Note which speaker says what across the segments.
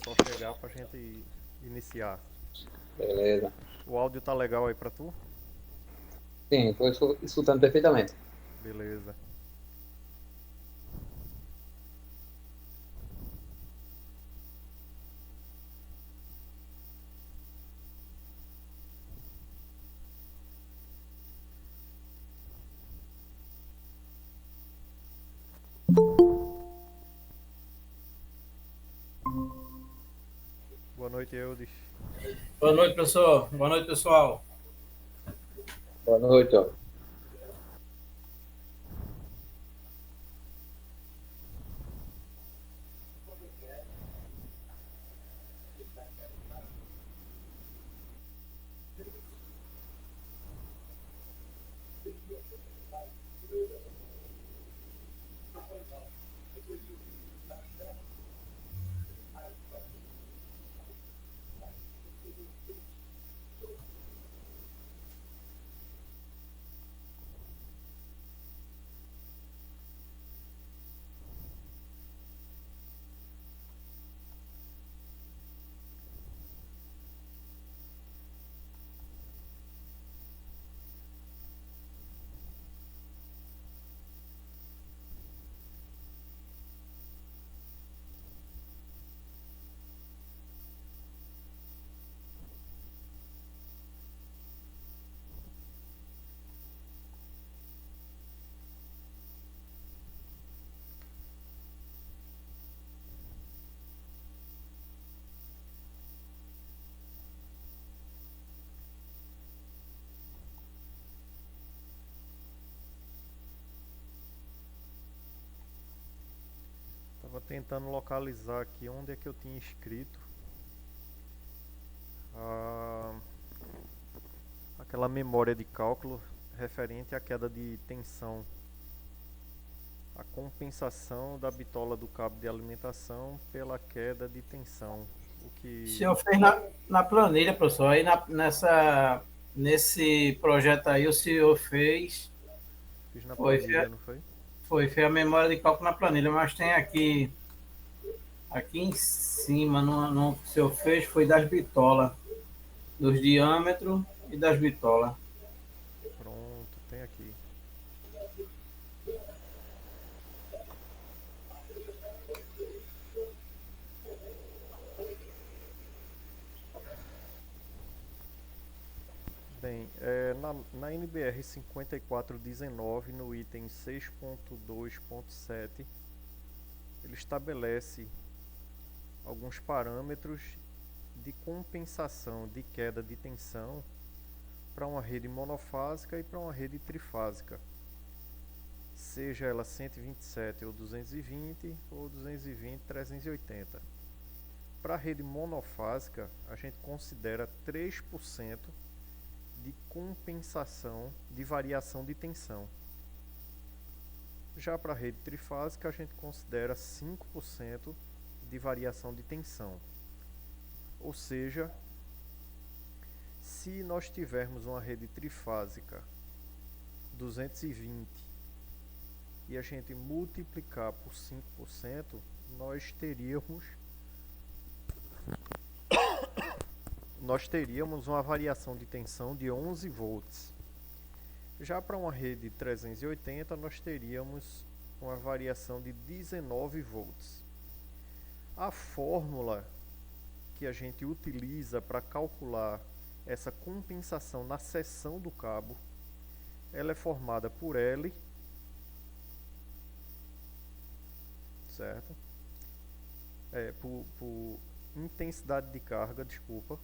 Speaker 1: pessoal chegar pra gente iniciar.
Speaker 2: Beleza.
Speaker 1: O áudio tá legal aí pra tu?
Speaker 2: Sim, estou escutando perfeitamente.
Speaker 1: Beleza. Boa noite, Eudes.
Speaker 3: Boa noite, professor. Boa noite, pessoal.
Speaker 2: Boa noite, ó.
Speaker 1: Tava tentando localizar aqui onde é que eu tinha escrito a... aquela memória de cálculo referente à queda de tensão. A compensação da bitola do cabo de alimentação pela queda de tensão. O
Speaker 3: O
Speaker 1: que
Speaker 3: senhor fez na planilha, professor. Aí nesse projeto aí, o senhor
Speaker 1: fiz na
Speaker 3: foi,
Speaker 1: planilha, não foi?
Speaker 3: fez a memória de cálculo na planilha, mas tem aqui em cima, no que o senhor fez, foi das bitolas, dos diâmetros e das bitolas.
Speaker 1: Pronto, tem aqui. Bem, na NBR 5419, no item 6.2.7, ele estabelece alguns parâmetros de compensação de queda de tensão para uma rede monofásica e para uma rede trifásica, seja ela 127 ou 220 ou 220 380. Para a rede monofásica, a gente considera 3% de compensação de variação de tensão. Já para a rede trifásica, a gente considera 5% de variação de tensão. Ou seja, se nós tivermos uma rede trifásica 220 e a gente multiplicar por 5%, nós teríamos uma variação de tensão de 11 volts. Já para uma rede 380, nós teríamos uma variação de 19 volts. A fórmula que a gente utiliza para calcular essa compensação na seção do cabo, ela é formada por L, certo? Por intensidade de carga, desculpa,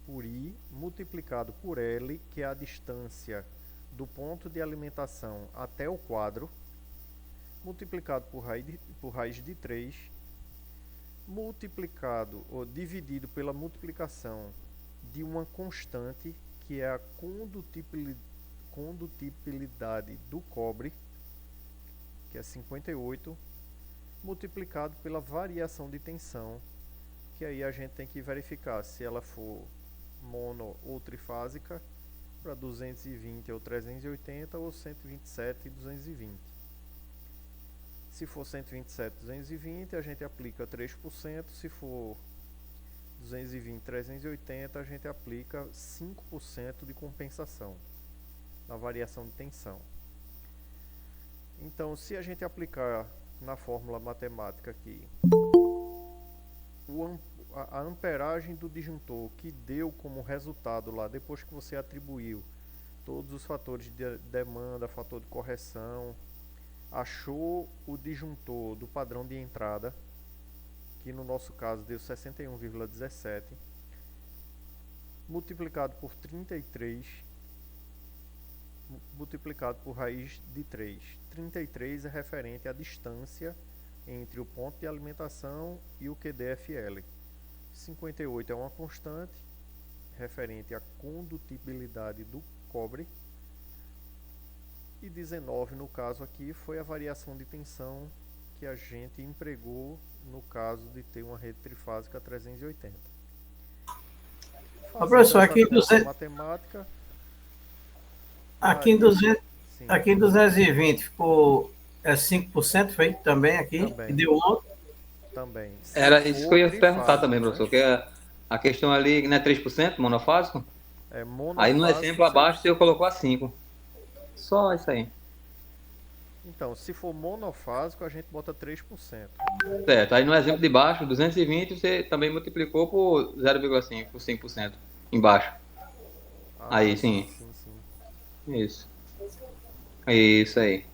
Speaker 1: por I multiplicado por L, que é a distância do ponto de alimentação até o quadro, multiplicado por raiz de 3, multiplicado ou dividido pela multiplicação de uma constante, que é a condutibilidade do cobre, que é 58, multiplicado pela variação de tensão, que aí a gente tem que verificar se ela for mono ou trifásica, para 220 ou 380 ou 127 e 220. Se for 127 e 220, a gente aplica 3%, se for 220, 380, a gente aplica 5% de compensação na variação de tensão. Então, se a gente aplicar na fórmula matemática aqui a amperagem do disjuntor que deu como resultado lá, depois que você atribuiu todos os fatores de demanda, fator de correção, achou o disjuntor do padrão de entrada, que no nosso caso deu 61,17, multiplicado por 33, multiplicado por raiz de 3. 33 é referente à distância entre o ponto de alimentação e o QDFL. 58 é uma constante, referente à condutibilidade do cobre. E 19, no caso aqui, foi a variação de tensão que a gente empregou no caso de ter uma rede trifásica 380.
Speaker 3: Professor, aqui em 200...
Speaker 1: matemática,
Speaker 3: aqui em 200... aqui em 220 ficou 5%, foi também aqui?
Speaker 1: Também.
Speaker 3: E deu ontem?
Speaker 1: Também.
Speaker 2: Era isso que eu ia perguntar também, professor, que a questão ali não é 3% monofásico?
Speaker 1: É monofásico.
Speaker 2: Aí no exemplo abaixo você colocou a 5%. Só isso aí.
Speaker 1: Então, se for monofásico, a gente bota 3%.
Speaker 2: Certo. Aí no exemplo de baixo, 220, você também multiplicou por 0,5%, por 5% embaixo. Aí, sim.
Speaker 1: Sim.
Speaker 2: Isso. Isso aí.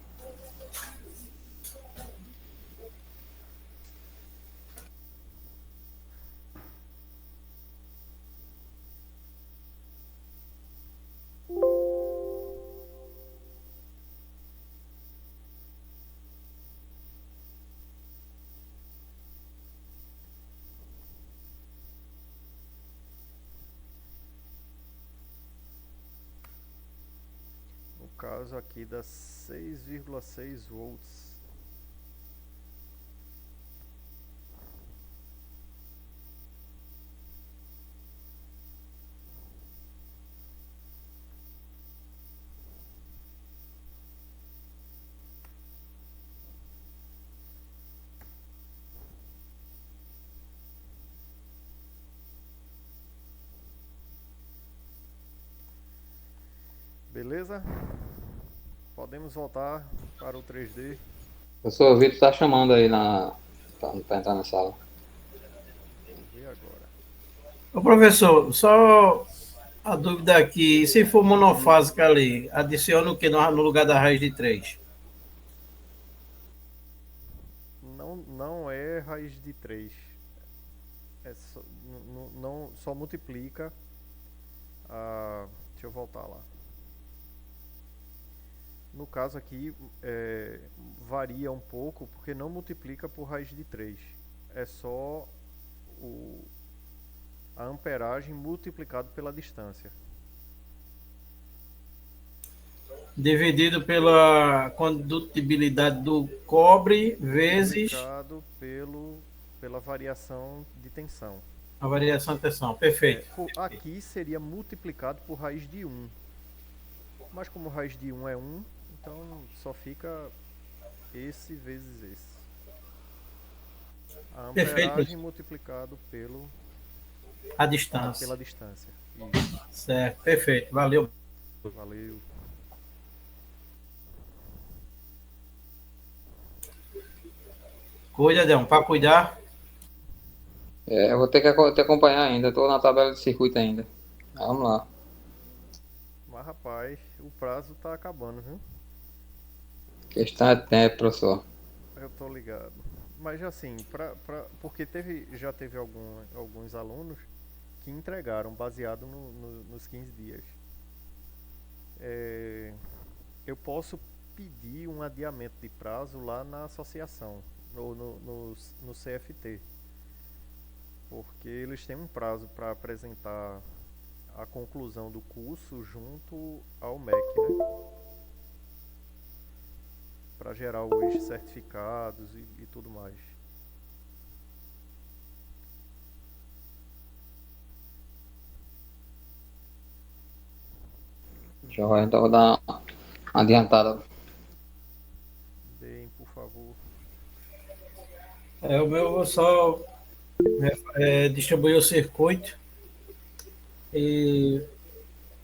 Speaker 1: No caso aqui dá 6,6 volts. Beleza? Podemos voltar para o 3D.
Speaker 2: O professor Vitor está chamando aí para entrar na sala.
Speaker 1: Vamos ver agora.
Speaker 3: Ô, professor, só a dúvida aqui, se for monofásica ali, adiciona o que no lugar da raiz de 3?
Speaker 1: Não é raiz de 3. Só multiplica a... Deixa eu voltar lá. No caso aqui, varia um pouco, porque não multiplica por raiz de 3. É só a amperagem multiplicado pela distância.
Speaker 3: Dividido pela condutibilidade do cobre vezes...
Speaker 1: multiplicado pela variação de tensão.
Speaker 3: A variação de tensão, perfeito.
Speaker 1: Aqui seria multiplicado por raiz de 1. Mas como raiz de 1 é 1, então só fica esse vezes esse. A amperagem
Speaker 3: perfeito,
Speaker 1: multiplicado
Speaker 3: a distância.
Speaker 1: Pela distância. Isso.
Speaker 3: Certo, perfeito. Valeu.
Speaker 1: Valeu.
Speaker 3: Cuida, Adão, para cuidar.
Speaker 2: Eu vou ter que te acompanhar ainda, estou na tabela de circuito ainda. Vamos lá.
Speaker 1: Mas rapaz, o prazo tá acabando, viu?
Speaker 2: Questão é tempo, professor.
Speaker 1: Eu tô ligado. Mas assim, porque já teve alguns alunos que entregaram baseado nos 15 dias. Eu posso pedir um adiamento de prazo lá na associação, ou no CFT. Porque eles têm um prazo para apresentar a conclusão do curso junto ao MEC, né? Para gerar os certificados e tudo mais.
Speaker 2: Joia, então vou dar uma adiantada.
Speaker 1: Deem, por favor.
Speaker 3: O meu eu vou só Distribuir o circuito e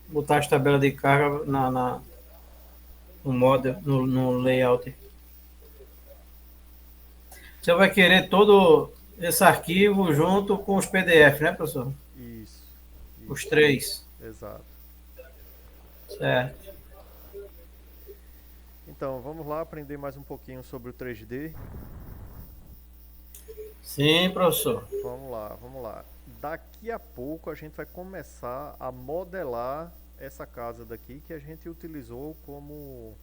Speaker 3: botar as tabelas de carga no model, no layout. Você vai querer todo esse arquivo junto com os PDF, né, professor?
Speaker 1: Isso,
Speaker 3: Os
Speaker 1: isso,
Speaker 3: três.
Speaker 1: exato.
Speaker 3: Certo.
Speaker 1: Então, vamos lá aprender mais um pouquinho sobre o 3D.
Speaker 3: Sim, professor.
Speaker 1: Vamos lá, vamos lá. Daqui a pouco a gente vai começar a modelar essa casa daqui que a gente utilizou como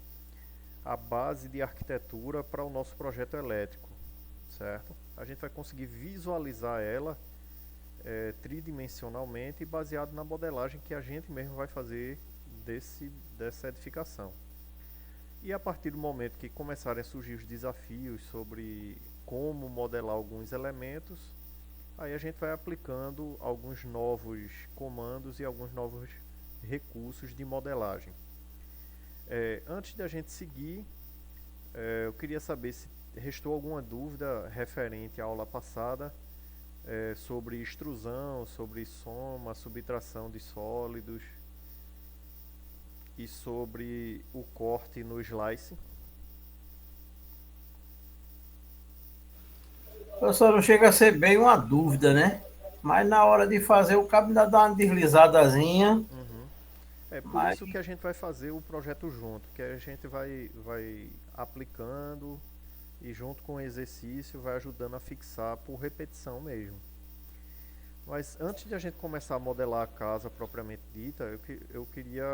Speaker 1: a base de arquitetura para o nosso projeto elétrico, certo? A gente vai conseguir visualizar ela tridimensionalmente baseado na modelagem que a gente mesmo vai fazer dessa edificação. E a partir do momento que começarem a surgir os desafios sobre como modelar alguns elementos, aí a gente vai aplicando alguns novos comandos e alguns novos recursos de modelagem. Antes de a gente seguir, eu queria saber se restou alguma dúvida referente à aula passada sobre extrusão, sobre soma, subtração de sólidos e sobre o corte no slice.
Speaker 3: Professor, não chega a ser bem uma dúvida, né? Mas na hora de fazer, o cabo ainda dá uma deslizadazinha.
Speaker 1: Uhum. É por
Speaker 3: Mas
Speaker 1: isso que a gente vai fazer o projeto junto, que a gente vai aplicando e junto com o exercício vai ajudando a fixar por repetição mesmo. Mas antes de a gente começar a modelar a casa propriamente dita, eu queria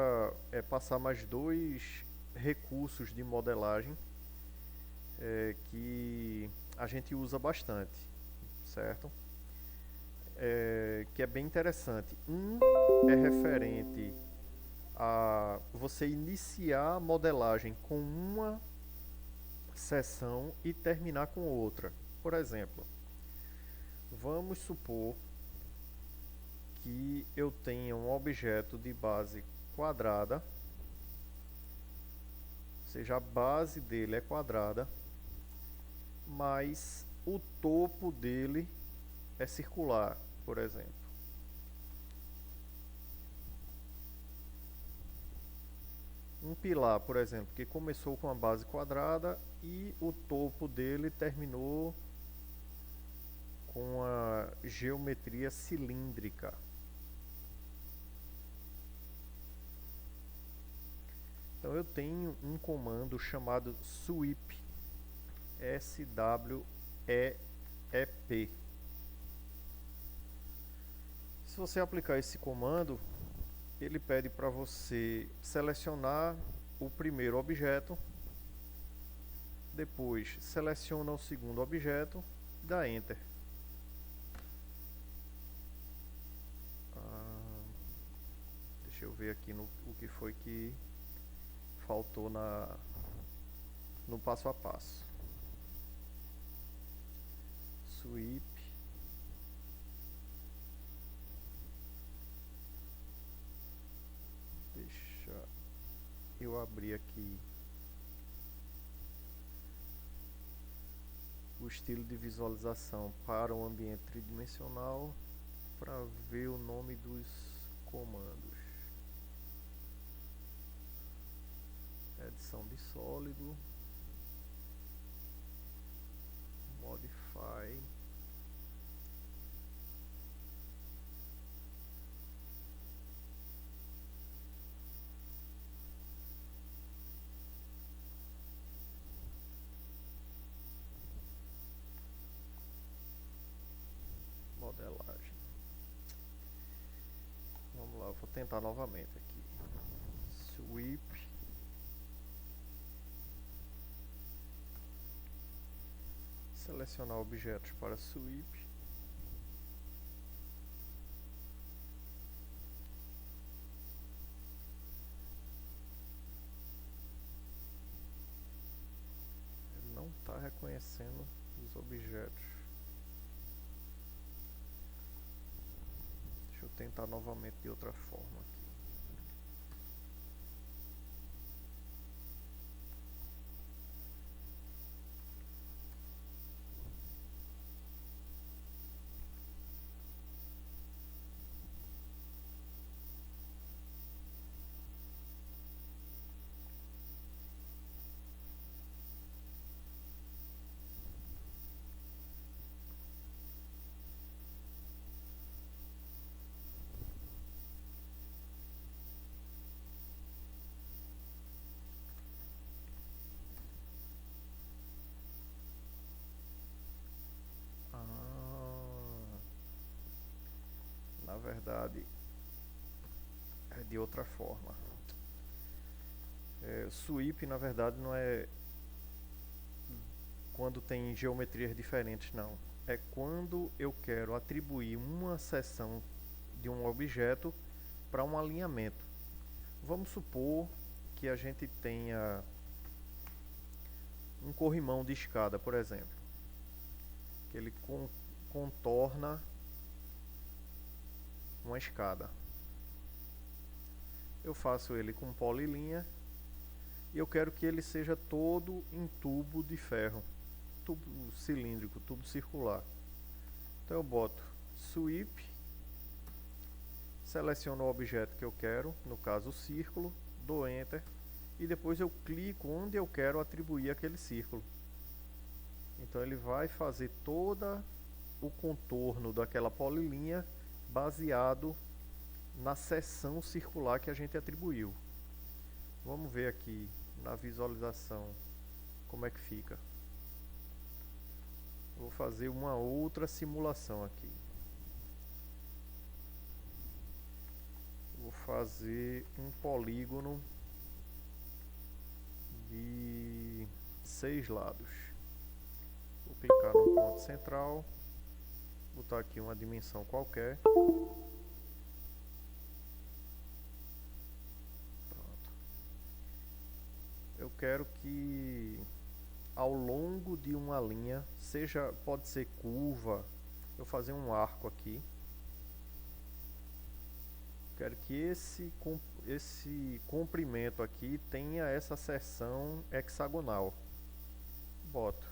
Speaker 1: passar mais dois recursos de modelagem que a gente usa bastante, certo? Que é bem interessante. Um é referente a você iniciar a modelagem com uma seção e terminar com outra. Por exemplo, vamos supor que eu tenha um objeto de base quadrada, ou seja, a base dele é quadrada, mas o topo dele é circular, por exemplo. Um pilar, por exemplo, que começou com a base quadrada e o topo dele terminou com a geometria cilíndrica. Então eu tenho um comando chamado sweep, S-W-E-E-P. Se você aplicar esse comando, ele pede para você selecionar o primeiro objeto, depois seleciona o segundo objeto e dá Enter. Deixa eu ver aqui o que foi que faltou no passo a passo. Sweep. Deixa eu abrir aqui o estilo de visualização para o ambiente tridimensional para ver o nome dos comandos. Edição de sólido, modify, modelagem. Vamos lá, eu vou tentar novamente aqui. Sweep. Selecionar objetos para sweep. Ele não está reconhecendo os objetos. Deixa eu tentar novamente de outra forma aqui. verdade é de outra forma. Sweep, na verdade, não é quando tem geometrias diferentes, não. É quando eu quero atribuir uma seção de um objeto para um alinhamento. Vamos supor que a gente tenha um corrimão de escada, por exemplo, que ele contorna uma escada. Eu faço ele com polilinha e eu quero que ele seja todo em tubo de ferro, tubo cilíndrico, tubo circular. Então eu boto sweep, seleciono o objeto que eu quero, no caso o círculo, dou enter e depois eu clico onde eu quero atribuir aquele círculo. Então ele vai fazer todo o contorno daquela polilinha baseado na seção circular que a gente atribuiu. Vamos ver aqui na visualização como é que fica. Vou fazer uma outra simulação aqui. Vou fazer um polígono de 6 lados. Vou clicar no ponto central, botar aqui uma dimensão qualquer. Pronto. Eu quero que ao longo de uma linha, pode ser curva, eu vou fazer um arco aqui. Quero que esse comprimento aqui tenha essa seção hexagonal. Boto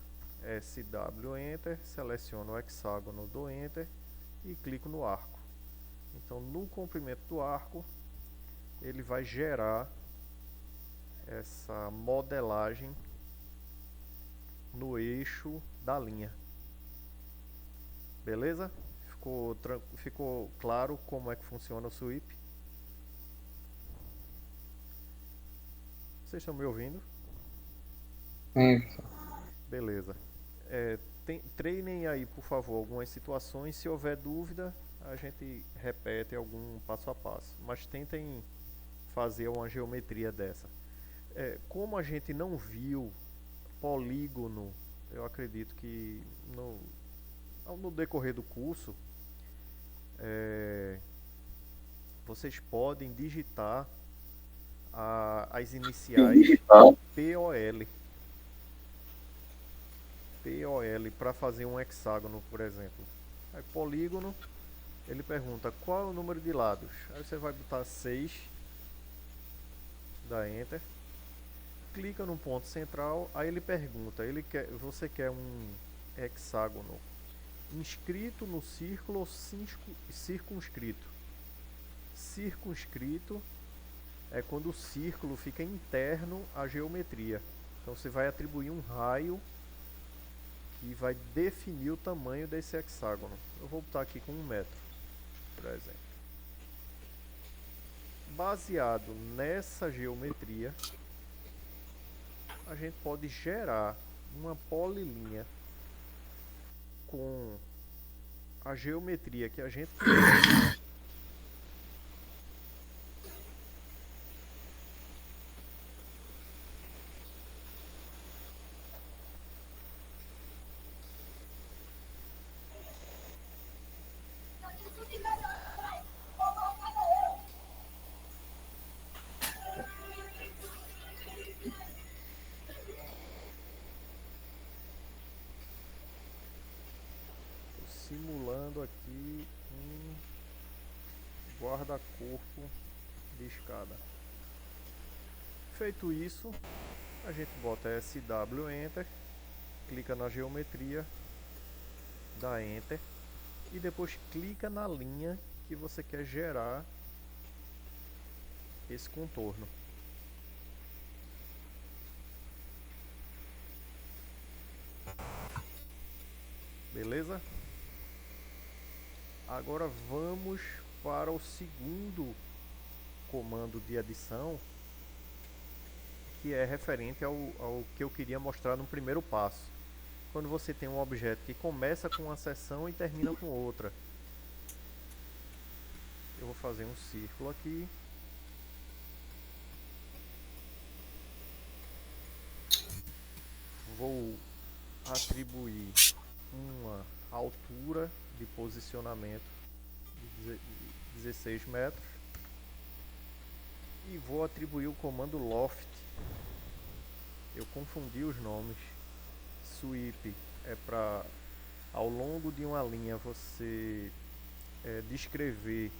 Speaker 1: SW Enter, seleciono o hexágono, dou Enter e clico no arco. Então no comprimento do arco ele vai gerar essa modelagem no eixo da linha. Beleza? Ficou claro como é que funciona o sweep? Vocês estão me ouvindo?
Speaker 2: Sim.
Speaker 1: Beleza. Treinem aí, por favor, algumas situações. Se houver dúvida, a gente repete algum passo a passo. Mas tentem fazer uma geometria dessa. Como a gente não viu polígono, eu acredito que no decorrer do curso, vocês podem digitar as iniciais POL para fazer um hexágono, por exemplo. Aí, polígono, ele pergunta qual é o número de lados. Aí você vai botar 6, dá Enter, clica no ponto central, aí ele pergunta, você quer um hexágono inscrito no círculo ou circunscrito? Circunscrito é quando o círculo fica interno à geometria. Então você vai atribuir um raio que vai definir o tamanho desse hexágono. Eu vou botar aqui com 1 metro, por exemplo. Baseado nessa geometria, a gente pode gerar uma polilinha com a geometria que a gente quiser. Simulando aqui um guarda-corpo de escada. Feito isso, a gente bota SW Enter, clica na geometria, dá Enter e depois clica na linha que você quer gerar esse contorno. Beleza? Agora vamos para o segundo comando de adição, que é referente ao que eu queria mostrar no primeiro passo. Quando você tem um objeto que começa com uma seção e termina com outra. Eu vou fazer um círculo aqui. Vou atribuir uma altura de posicionamento de 16 metros e vou atribuir o comando loft. Eu confundi os nomes. Sweep é para, ao longo de uma linha, você descrever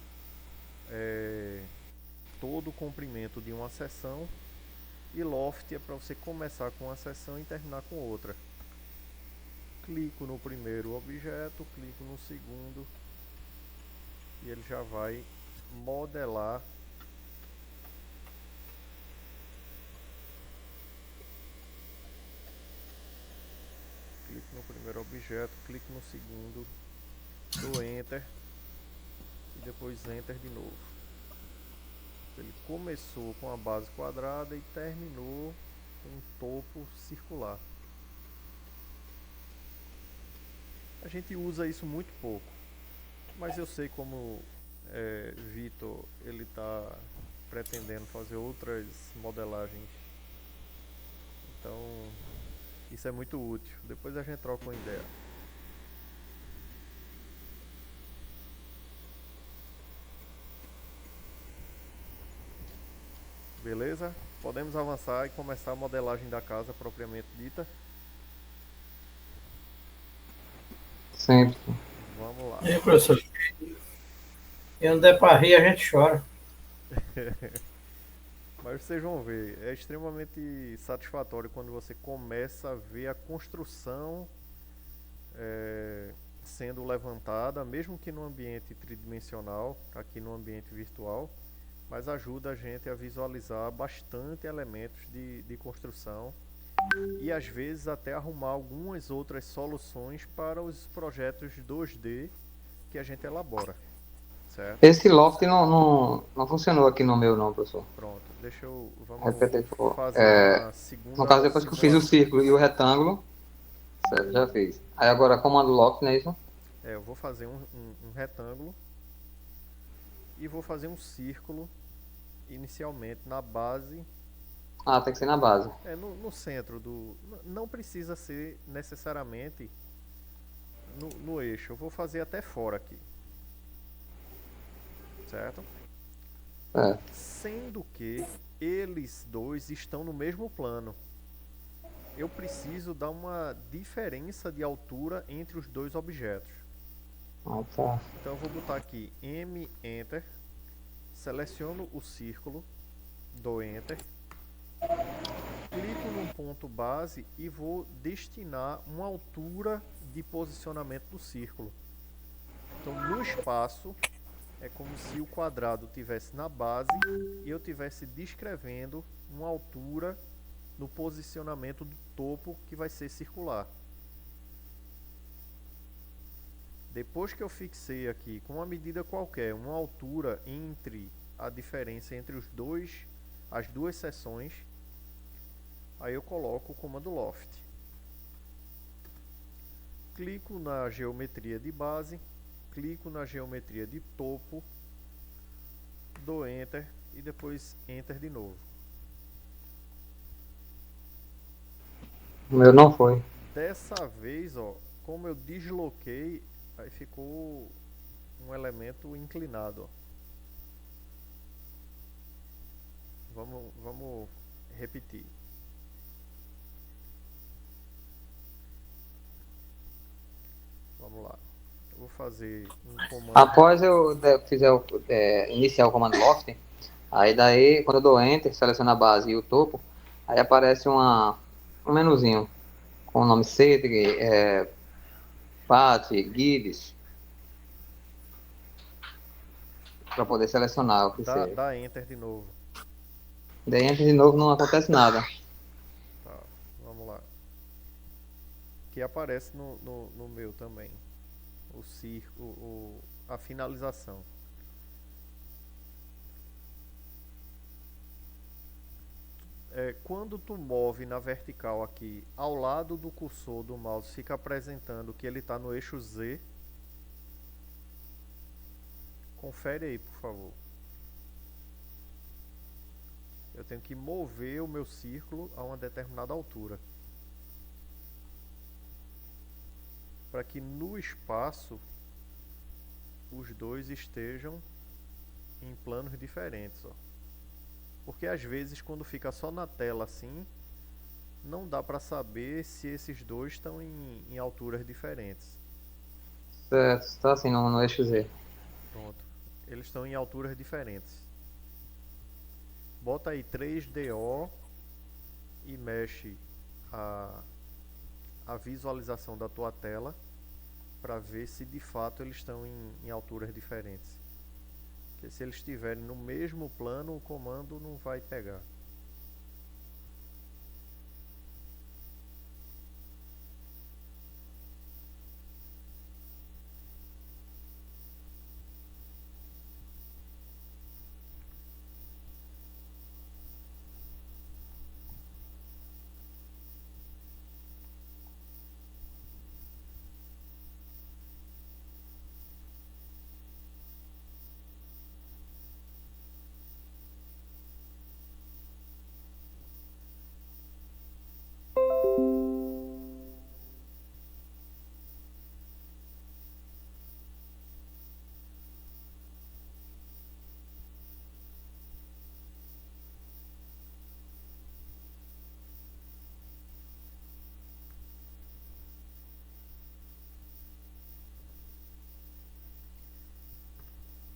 Speaker 1: todo o comprimento de uma seção, e loft é para você começar com uma seção e terminar com outra. Clico no primeiro objeto, clico no segundo e ele já vai modelar clico no primeiro objeto, clico no segundo, dou enter e depois enter de novo. Ele começou com a base quadrada e terminou com um topo circular. A gente usa isso muito pouco, mas eu sei como Vitor ele está pretendendo fazer outras modelagens, então isso é muito útil. Depois a gente troca uma ideia. Beleza? Podemos avançar e começar a modelagem da casa propriamente dita.
Speaker 2: Sempre.
Speaker 1: Vamos lá.
Speaker 3: E professor, e não der para rir, a gente chora.
Speaker 1: Mas vocês vão ver, é extremamente satisfatório quando você começa a ver a construção sendo levantada, mesmo que no ambiente tridimensional, aqui no ambiente virtual, mas ajuda a gente a visualizar bastante elementos de construção e às vezes até arrumar algumas outras soluções para os projetos 2D que a gente elabora, certo?
Speaker 2: Esse loft não funcionou aqui no meu, não, professor.
Speaker 1: Pronto, vamos
Speaker 2: Repete, por favor.
Speaker 1: fazer uma segunda.
Speaker 2: No caso, depois que eu fiz o círculo e o retângulo, certo, já fiz. Aí agora comando loft, não é isso?
Speaker 1: Eu vou fazer um retângulo e vou fazer um círculo inicialmente na base.
Speaker 2: Ah, tem que ser na base.
Speaker 1: No centro do. Não precisa ser necessariamente no eixo. Eu vou fazer até fora aqui. Certo?
Speaker 2: É.
Speaker 1: Sendo que eles dois estão no mesmo plano. Eu preciso dar uma diferença de altura entre os dois objetos.
Speaker 2: Ah, tá.
Speaker 1: Então eu vou botar aqui M, Enter. Seleciono o círculo. Dou Enter. Clico num ponto base e vou destinar uma altura de posicionamento do círculo. Então no espaço é como se o quadrado estivesse na base e eu estivesse descrevendo uma altura no posicionamento do topo que vai ser circular. Depois que eu fixei aqui com uma medida qualquer, uma altura entre a diferença entre as duas seções, aí eu coloco o comando loft. Clico na geometria de base, clico na geometria de topo, dou enter e depois enter de novo.
Speaker 2: O meu não foi.
Speaker 1: Dessa vez, ó, como eu desloquei, aí ficou um elemento inclinado, ó. Vamos repetir. Vamos lá. Eu vou fazer um comando.
Speaker 2: Após eu fizer iniciar o comando loft, aí daí, quando eu dou enter, seleciono a base e o topo, aí aparece um menuzinho com o nome Cedric, Pat, Gibbs, para poder selecionar o que seja.
Speaker 1: Dá enter de novo.
Speaker 2: Daí enter de novo não acontece nada.
Speaker 1: Tá, vamos lá. Que aparece no meu também. O círculo, a finalização. Quando tu move na vertical aqui, ao lado do cursor do mouse, fica apresentando que ele está no eixo Z. Confere aí, por favor. Eu tenho que mover o meu círculo a uma determinada altura, para que no espaço os dois estejam em planos diferentes, ó. Porque às vezes quando fica só na tela assim, não dá para saber se esses dois estão em alturas diferentes.
Speaker 2: Certo, está assim no eixo Z.
Speaker 1: Pronto. Eles estão em alturas diferentes. Bota aí 3DO e mexe a visualização da tua tela para ver se de fato eles estão em alturas diferentes. Porque se eles estiverem no mesmo plano, o comando não vai pegar.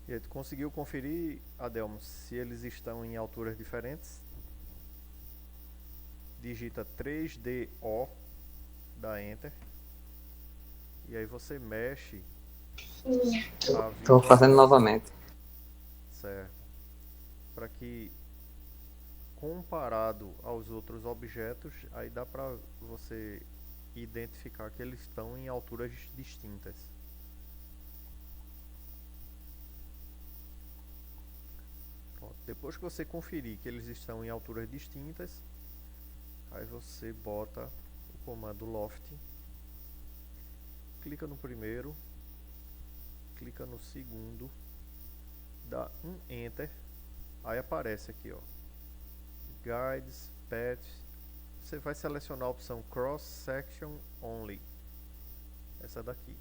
Speaker 1: E aí, tu conseguiu conferir, Adelmo, se eles estão em alturas diferentes? Digita 3DO, dá Enter. E aí você mexe a
Speaker 2: Estou fazendo novamente.
Speaker 1: certo? Para que, comparado aos outros objetos, aí dá para você identificar que eles estão em alturas distintas. Pronto. Depois que você conferir que eles estão em alturas distintas, aí você bota o comando loft, clica no primeiro, clica no segundo, dá um Enter, aí aparece aqui, ó, Guides, Paths. Você vai selecionar a opção Cross Section Only, essa daqui.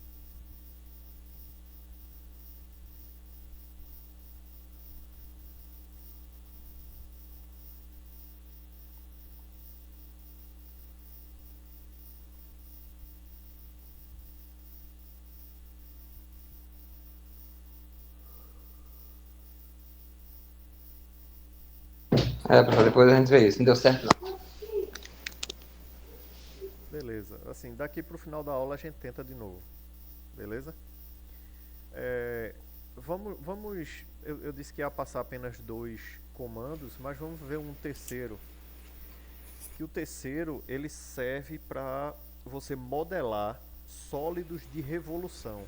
Speaker 2: Professor, depois a gente vê isso. Não deu certo, não.
Speaker 1: Beleza, assim, daqui pro final da aula a gente tenta de novo, beleza? Eu disse que ia passar apenas 2 comandos, mas vamos ver um terceiro. Que o terceiro, ele serve para você modelar sólidos de revolução.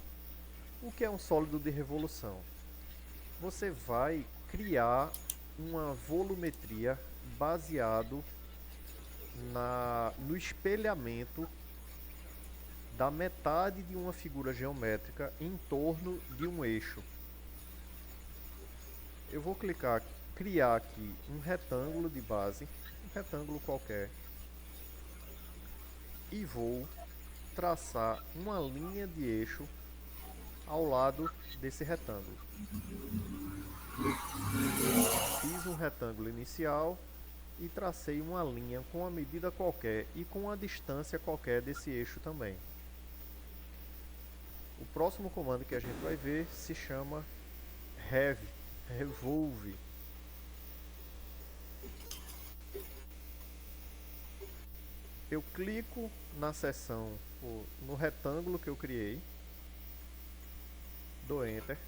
Speaker 1: O que é um sólido de revolução? Você vai criar uma volumetria baseado no espelhamento da metade de uma figura geométrica em torno de um eixo. Eu vou criar aqui um retângulo de base, um retângulo qualquer, e vou traçar uma linha de eixo ao lado desse retângulo. Fiz um retângulo inicial e tracei uma linha com uma medida qualquer e com uma distância qualquer desse eixo também. O próximo comando que a gente vai ver se chama revolve. Eu clico na seção, no retângulo que eu criei, dou Enter.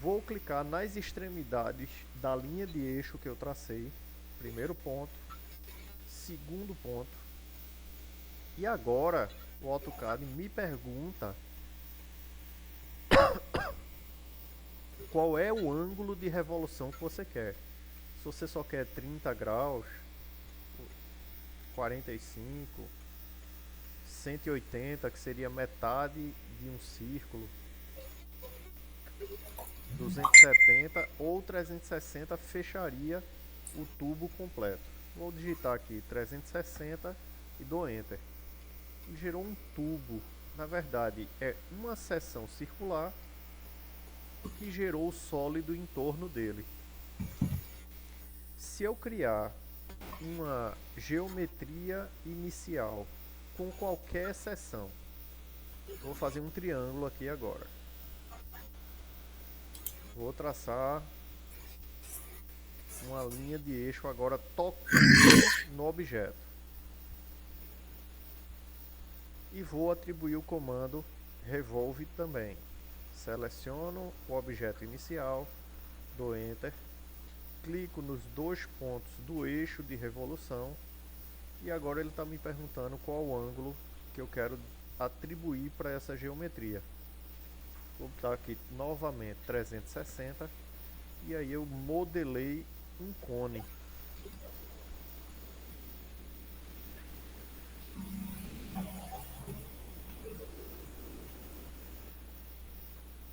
Speaker 1: Vou clicar nas extremidades da linha de eixo que eu tracei, primeiro ponto, segundo ponto, e agora o AutoCAD me pergunta qual é o ângulo de revolução que você quer. Se você só quer 30 graus, 45, 180, que seria metade de um círculo. 270 ou 360 fecharia o tubo completo. Vou digitar aqui 360 e dou Enter. Ele gerou um tubo. Na verdade, é uma seção circular que gerou o sólido em torno dele. Se eu criar uma geometria inicial com qualquer seção, vou fazer um triângulo aqui agora. Vou traçar uma linha de eixo agora tocando no objeto. E vou atribuir o comando revolve também. Seleciono o objeto inicial, dou Enter, clico nos dois pontos do eixo de revolução e agora ele está me perguntando qual o ângulo que eu quero atribuir para essa geometria. Vou botar aqui novamente 360 e aí eu modelei um cone.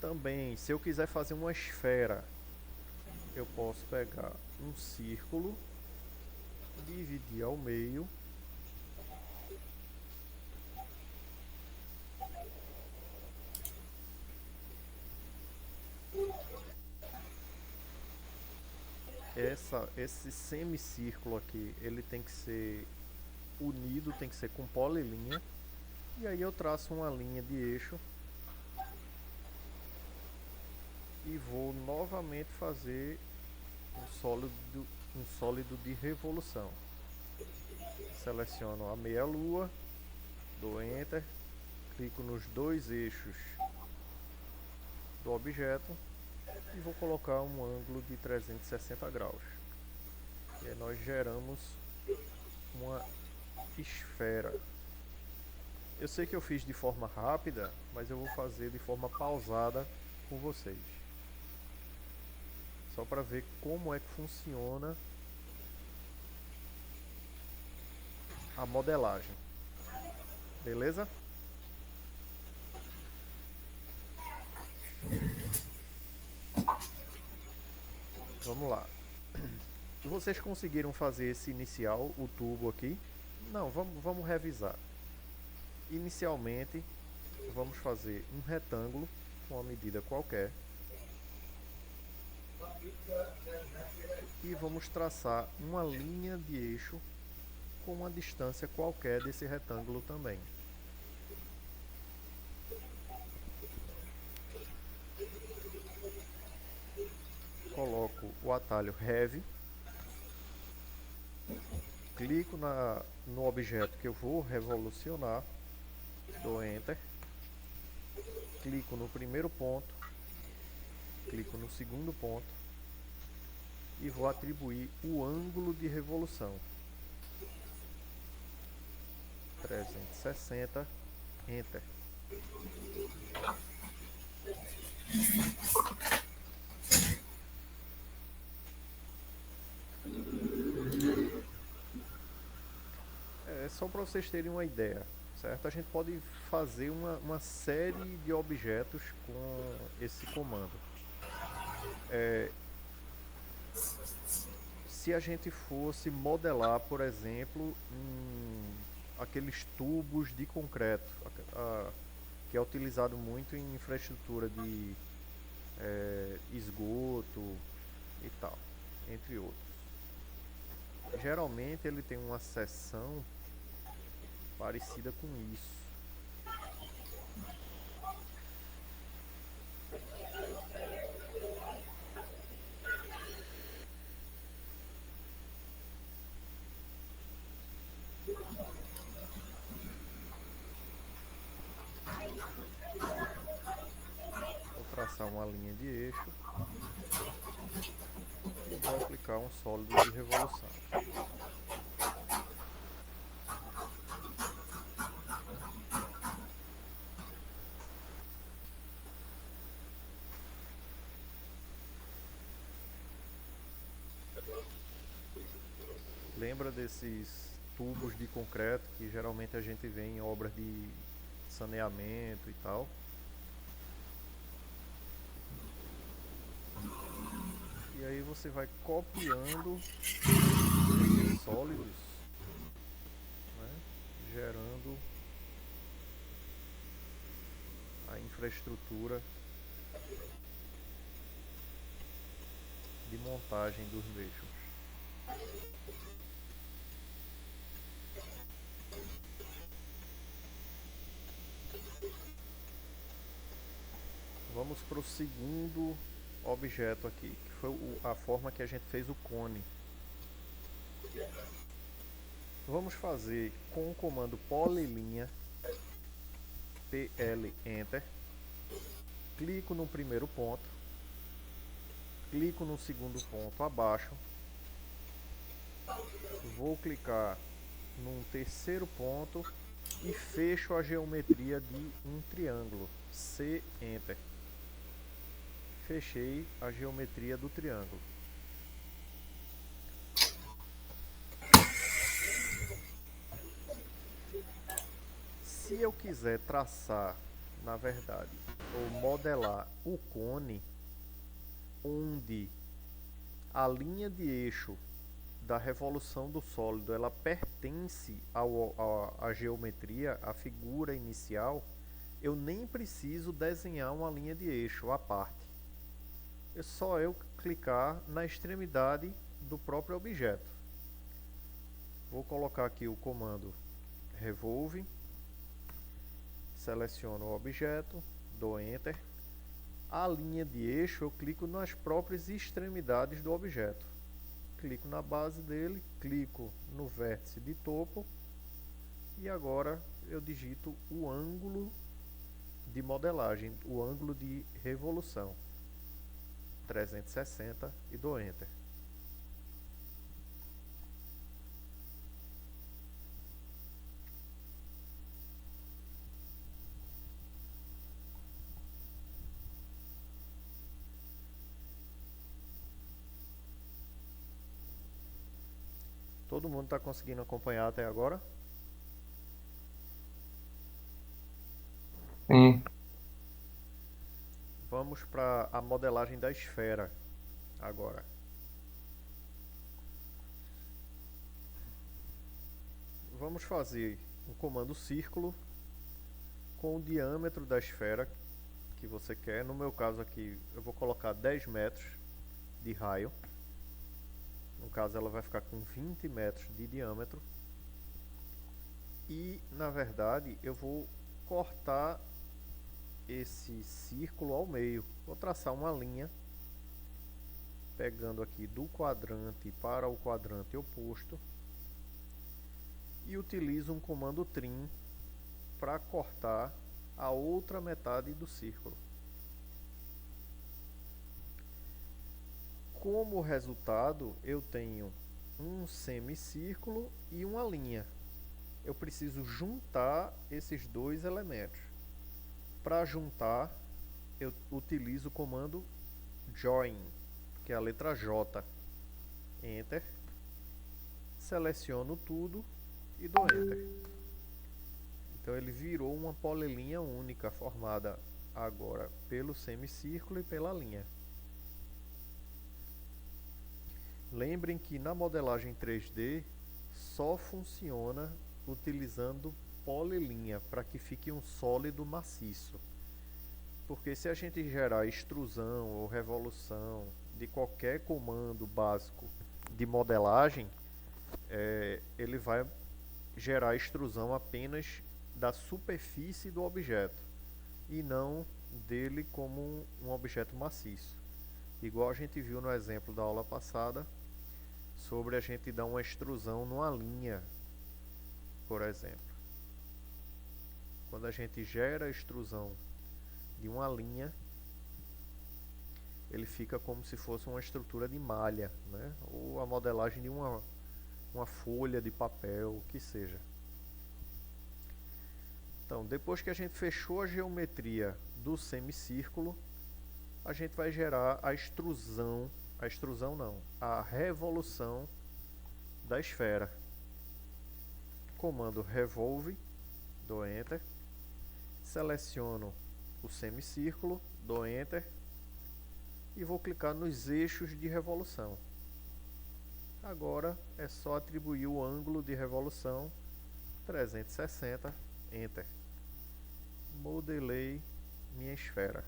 Speaker 1: Também, se eu quiser fazer uma esfera, eu posso pegar um círculo, dividir ao meio, esse semicírculo aqui, ele tem que ser unido, tem que ser com polilinha, e aí eu traço uma linha de eixo e vou novamente fazer um sólido de revolução. Seleciono a meia lua, dou Enter, clico nos dois eixos do objeto e vou colocar um ângulo de 360 graus. E aí nós geramos uma esfera. Eu sei que eu fiz de forma rápida, mas eu vou fazer de forma pausada com vocês. Só para ver como é que funciona a modelagem. Beleza? Vamos lá. Vocês conseguiram fazer esse inicial, o tubo aqui? Não, vamos revisar. Inicialmente, vamos fazer um retângulo com uma medida qualquer. E vamos traçar uma linha de eixo com uma distância qualquer desse retângulo também. Coloco o atalho Heavy, clico no objeto que eu vou revolucionar, dou Enter, clico no primeiro ponto, clico no segundo ponto e vou atribuir o ângulo de revolução. 360, Enter. É só para vocês terem uma ideia, certo? A gente pode fazer uma série de objetos com esse comando. Se a gente fosse modelar, por exemplo, aqueles tubos de concreto, que é utilizado muito em infraestrutura de esgoto e tal, entre outros. Geralmente ele tem uma seção parecida com isso. Vou traçar uma linha de eixo e vou aplicar um sólido de revolução. Lembra desses tubos de concreto que geralmente a gente vê em obras de saneamento e tal? E aí você vai copiando esses sólidos, né, gerando a infraestrutura de montagem dos mesmos. Vamos para o segundo objeto aqui, que foi a forma que a gente fez o cone. Vamos fazer com o comando polylinha, PL Enter, clico no primeiro ponto, clico no segundo ponto abaixo, vou clicar num terceiro ponto e fecho a geometria de um triângulo, C Enter. Fechei a geometria do triângulo. Se eu quiser traçar, na verdade, ou modelar o cone, onde a linha de eixo da revolução do sólido ela pertence à geometria, à figura inicial, eu nem preciso desenhar uma linha de eixo à parte. É só eu clicar na extremidade do próprio objeto. Vou colocar aqui o comando Revolve, seleciono o objeto, dou Enter. A linha de eixo eu clico nas próprias extremidades do objeto. Clico na base dele, clico no vértice de topo e agora eu digito o ângulo de modelagem, o ângulo de revolução, 360 e dou Enter. Todo mundo está conseguindo acompanhar até agora?
Speaker 2: Sim.
Speaker 1: Vamos para a modelagem da esfera agora. Vamos fazer um comando círculo com o diâmetro da esfera que você quer. No meu caso aqui, eu vou colocar 10 metros de raio. No caso, ela vai ficar com 20 metros de diâmetro. E, na verdade, eu vou cortar esse círculo ao meio. Vou traçar uma linha, pegando aqui do quadrante para o quadrante oposto. E utilizo um comando trim para cortar a outra metade do círculo. Como resultado, eu tenho um semicírculo e uma linha. Eu preciso juntar esses dois elementos. Para juntar, eu utilizo o comando Join, que é a letra J. Enter. Seleciono tudo e dou Enter. Então ele virou uma polilinha única, formada agora pelo semicírculo e pela linha. Lembrem que na modelagem 3D só funciona utilizando polilinha para que fique um sólido maciço. Porque se a gente gerar extrusão ou revolução de qualquer comando básico de modelagem, ele vai gerar extrusão apenas da superfície do objeto e não dele como um objeto maciço. Igual a gente viu no exemplo da aula passada, sobre a gente dar uma extrusão numa linha, por exemplo. Quando a gente gera a extrusão de uma linha, ele fica como se fosse uma estrutura de malha, né? Ou a modelagem de uma folha de papel, o que seja. Então, depois que a gente fechou a geometria do semicírculo, a gente vai gerar a revolução da esfera. Comando Revolve, dou Enter, seleciono o semicírculo, dou Enter, e vou clicar nos eixos de revolução. Agora é só atribuir o ângulo de revolução 360, Enter. Modelei minha esfera.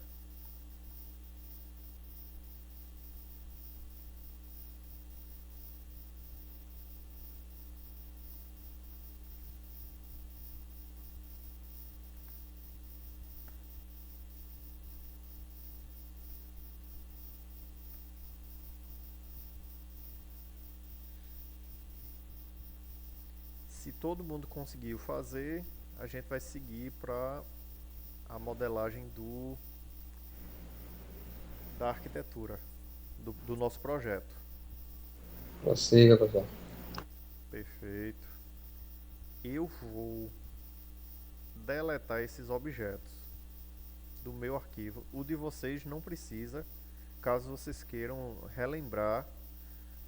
Speaker 1: Se todo mundo conseguiu fazer, a gente vai seguir para a modelagem da arquitetura, do nosso projeto.
Speaker 2: Prossiga, professor.
Speaker 1: Perfeito. Eu vou deletar esses objetos do meu arquivo. O de vocês não precisa, caso vocês queiram relembrar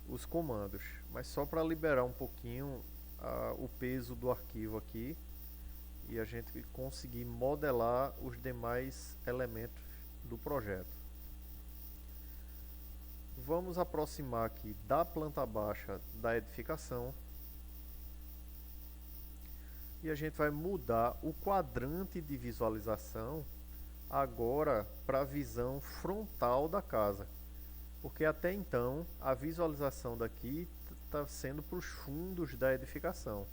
Speaker 1: os comandos, mas só para liberar um pouquinho o peso do arquivo aqui e a gente conseguir modelar os demais elementos do projeto. Vamos aproximar aqui da planta baixa da edificação e a gente vai mudar o quadrante de visualização agora para a visão frontal da casa, porque até então a visualização daqui está sendo para os fundos da edificação.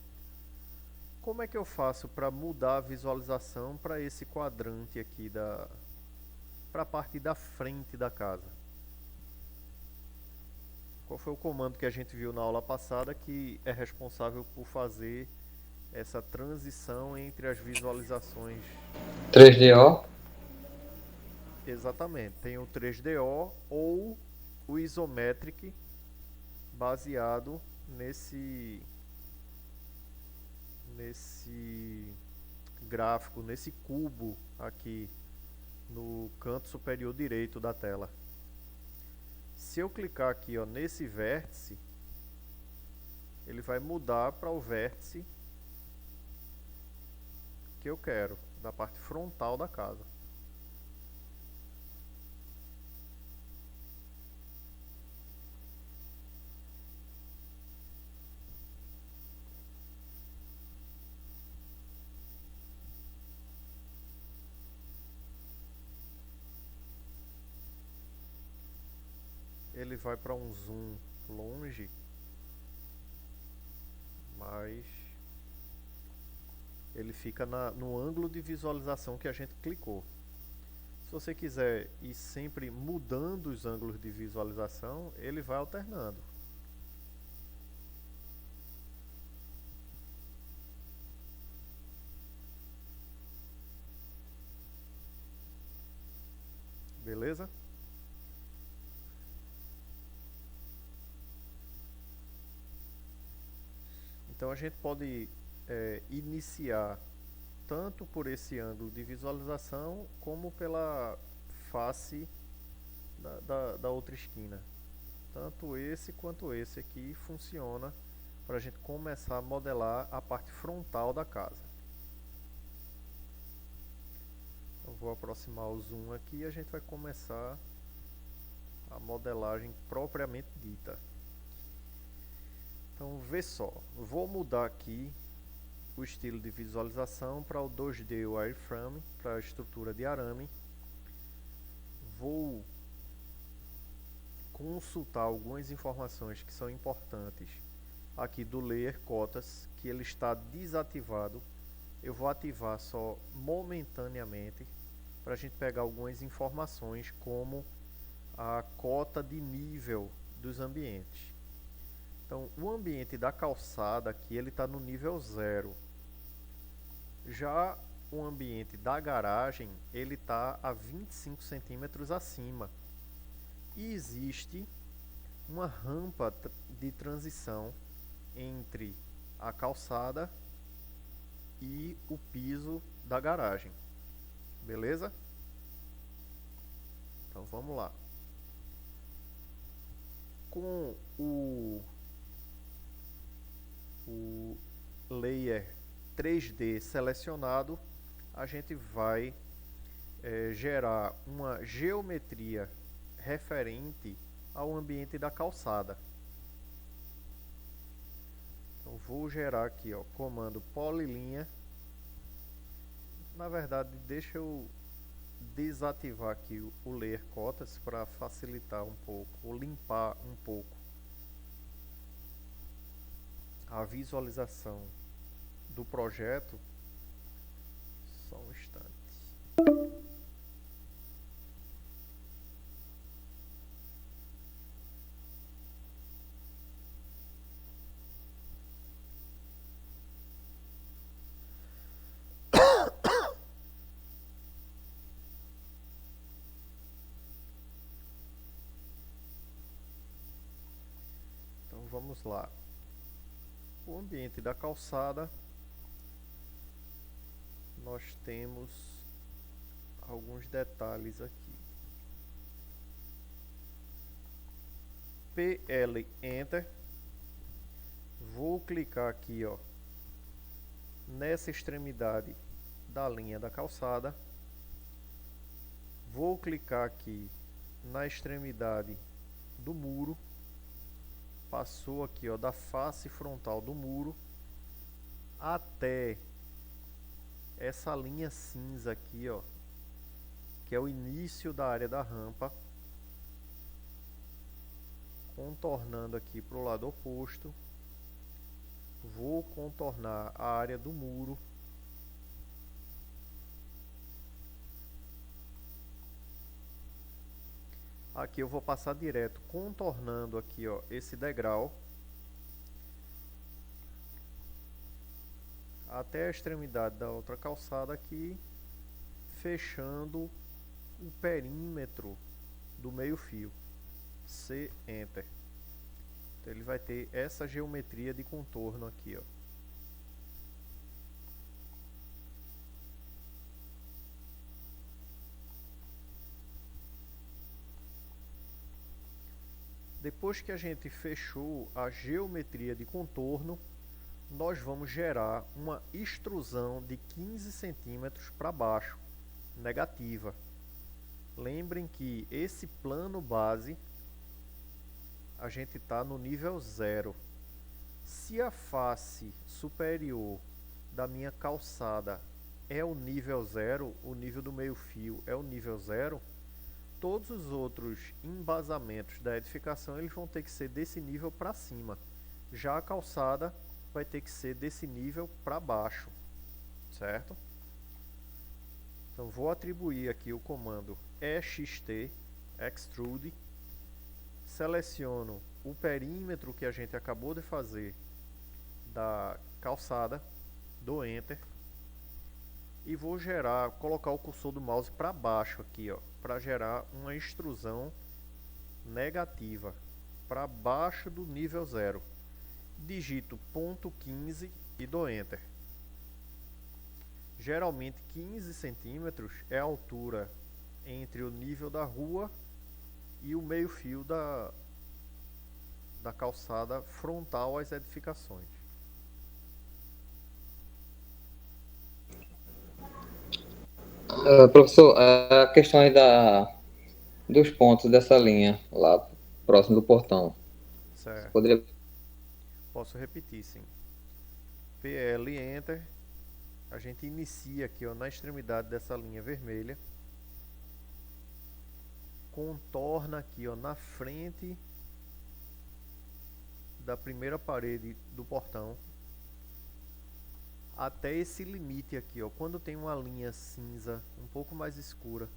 Speaker 1: Como é que eu faço para mudar a visualização para esse quadrante aqui, para a parte da frente da casa? Qual foi o comando que a gente viu na aula passada que é responsável por fazer essa transição entre as visualizações?
Speaker 2: 3DO.
Speaker 1: Exatamente, tem o 3DO ou o Isometric, baseado nesse gráfico, nesse cubo aqui no canto superior direito da tela. Se eu clicar aqui, ó, nesse vértice, ele vai mudar para o vértice que eu quero, da parte frontal da casa. Ele vai para um zoom longe, mas ele fica no ângulo de visualização que a gente clicou. Se você quiser ir sempre mudando os ângulos de visualização, ele vai alternando. Beleza? Então a gente pode iniciar tanto por esse ângulo de visualização como pela face da outra esquina. Tanto esse quanto esse aqui funciona para a gente começar a modelar a parte frontal da casa. Eu vou aproximar o zoom aqui e a gente vai começar a modelagem propriamente dita. Então, vê só, vou mudar aqui o estilo de visualização para o 2D Wireframe, para a estrutura de arame. Vou consultar algumas informações que são importantes aqui do Layer Cotas, que ele está desativado. Eu vou ativar só momentaneamente para a gente pegar algumas informações como a cota de nível dos ambientes. Então, o ambiente da calçada aqui, ele está no nível 0. Já o ambiente da garagem, ele está a 25 centímetros acima. E existe uma rampa de transição entre a calçada e o piso da garagem. Beleza? Então, vamos lá. Com o layer 3D selecionado, a gente vai gerar uma geometria referente ao ambiente da calçada. Então vou gerar aqui, ó, comando polilinha. Na verdade, deixa eu desativar aqui o layer cotas para facilitar um pouco, ou limpar um pouco a visualização do projeto. Só um instante. Então vamos lá. O ambiente da calçada, nós temos alguns detalhes aqui. PL Enter. Vou clicar aqui, ó, nessa extremidade da linha da calçada. Vou clicar aqui na extremidade do muro. Passou aqui, ó, da face frontal do muro até essa linha cinza aqui, ó, que é o início da área da rampa, contornando aqui para o lado oposto. Vou contornar a área do muro. Aqui eu vou passar direto, contornando aqui, ó, esse degrau até a extremidade da outra calçada aqui, fechando o perímetro do meio fio. C Enter. Então ele vai ter essa geometria de contorno aqui, ó. Depois que a gente fechou a geometria de contorno, nós vamos gerar uma extrusão de 15 centímetros para baixo, negativa. Lembrem que esse plano base, a gente está no nível 0. Se a face superior da minha calçada é o nível 0, o nível do meio fio é o nível 0, todos os outros embasamentos da edificação eles vão ter que ser desse nível para cima. Já a calçada vai ter que ser desse nível para baixo, certo? Então vou atribuir aqui o comando EXT, Extrude, seleciono o perímetro que a gente acabou de fazer da calçada, dou Enter e vou gerar, colocar o cursor do mouse para baixo aqui, ó, para gerar uma extrusão negativa para baixo do nível 0. Digito ponto 15 e dou Enter. Geralmente 15 centímetros é a altura entre o nível da rua e o meio fio da calçada frontal às edificações.
Speaker 2: Professor, a questão aí dos pontos dessa linha lá próximo do portão.
Speaker 1: Certo.
Speaker 2: Poderia...
Speaker 1: Posso repetir, sim. PL Enter. A gente inicia aqui, ó, na extremidade dessa linha vermelha. Contorna aqui, ó, na frente da primeira parede do portão até esse limite aqui, ó. Quando tem uma linha cinza um pouco mais escura,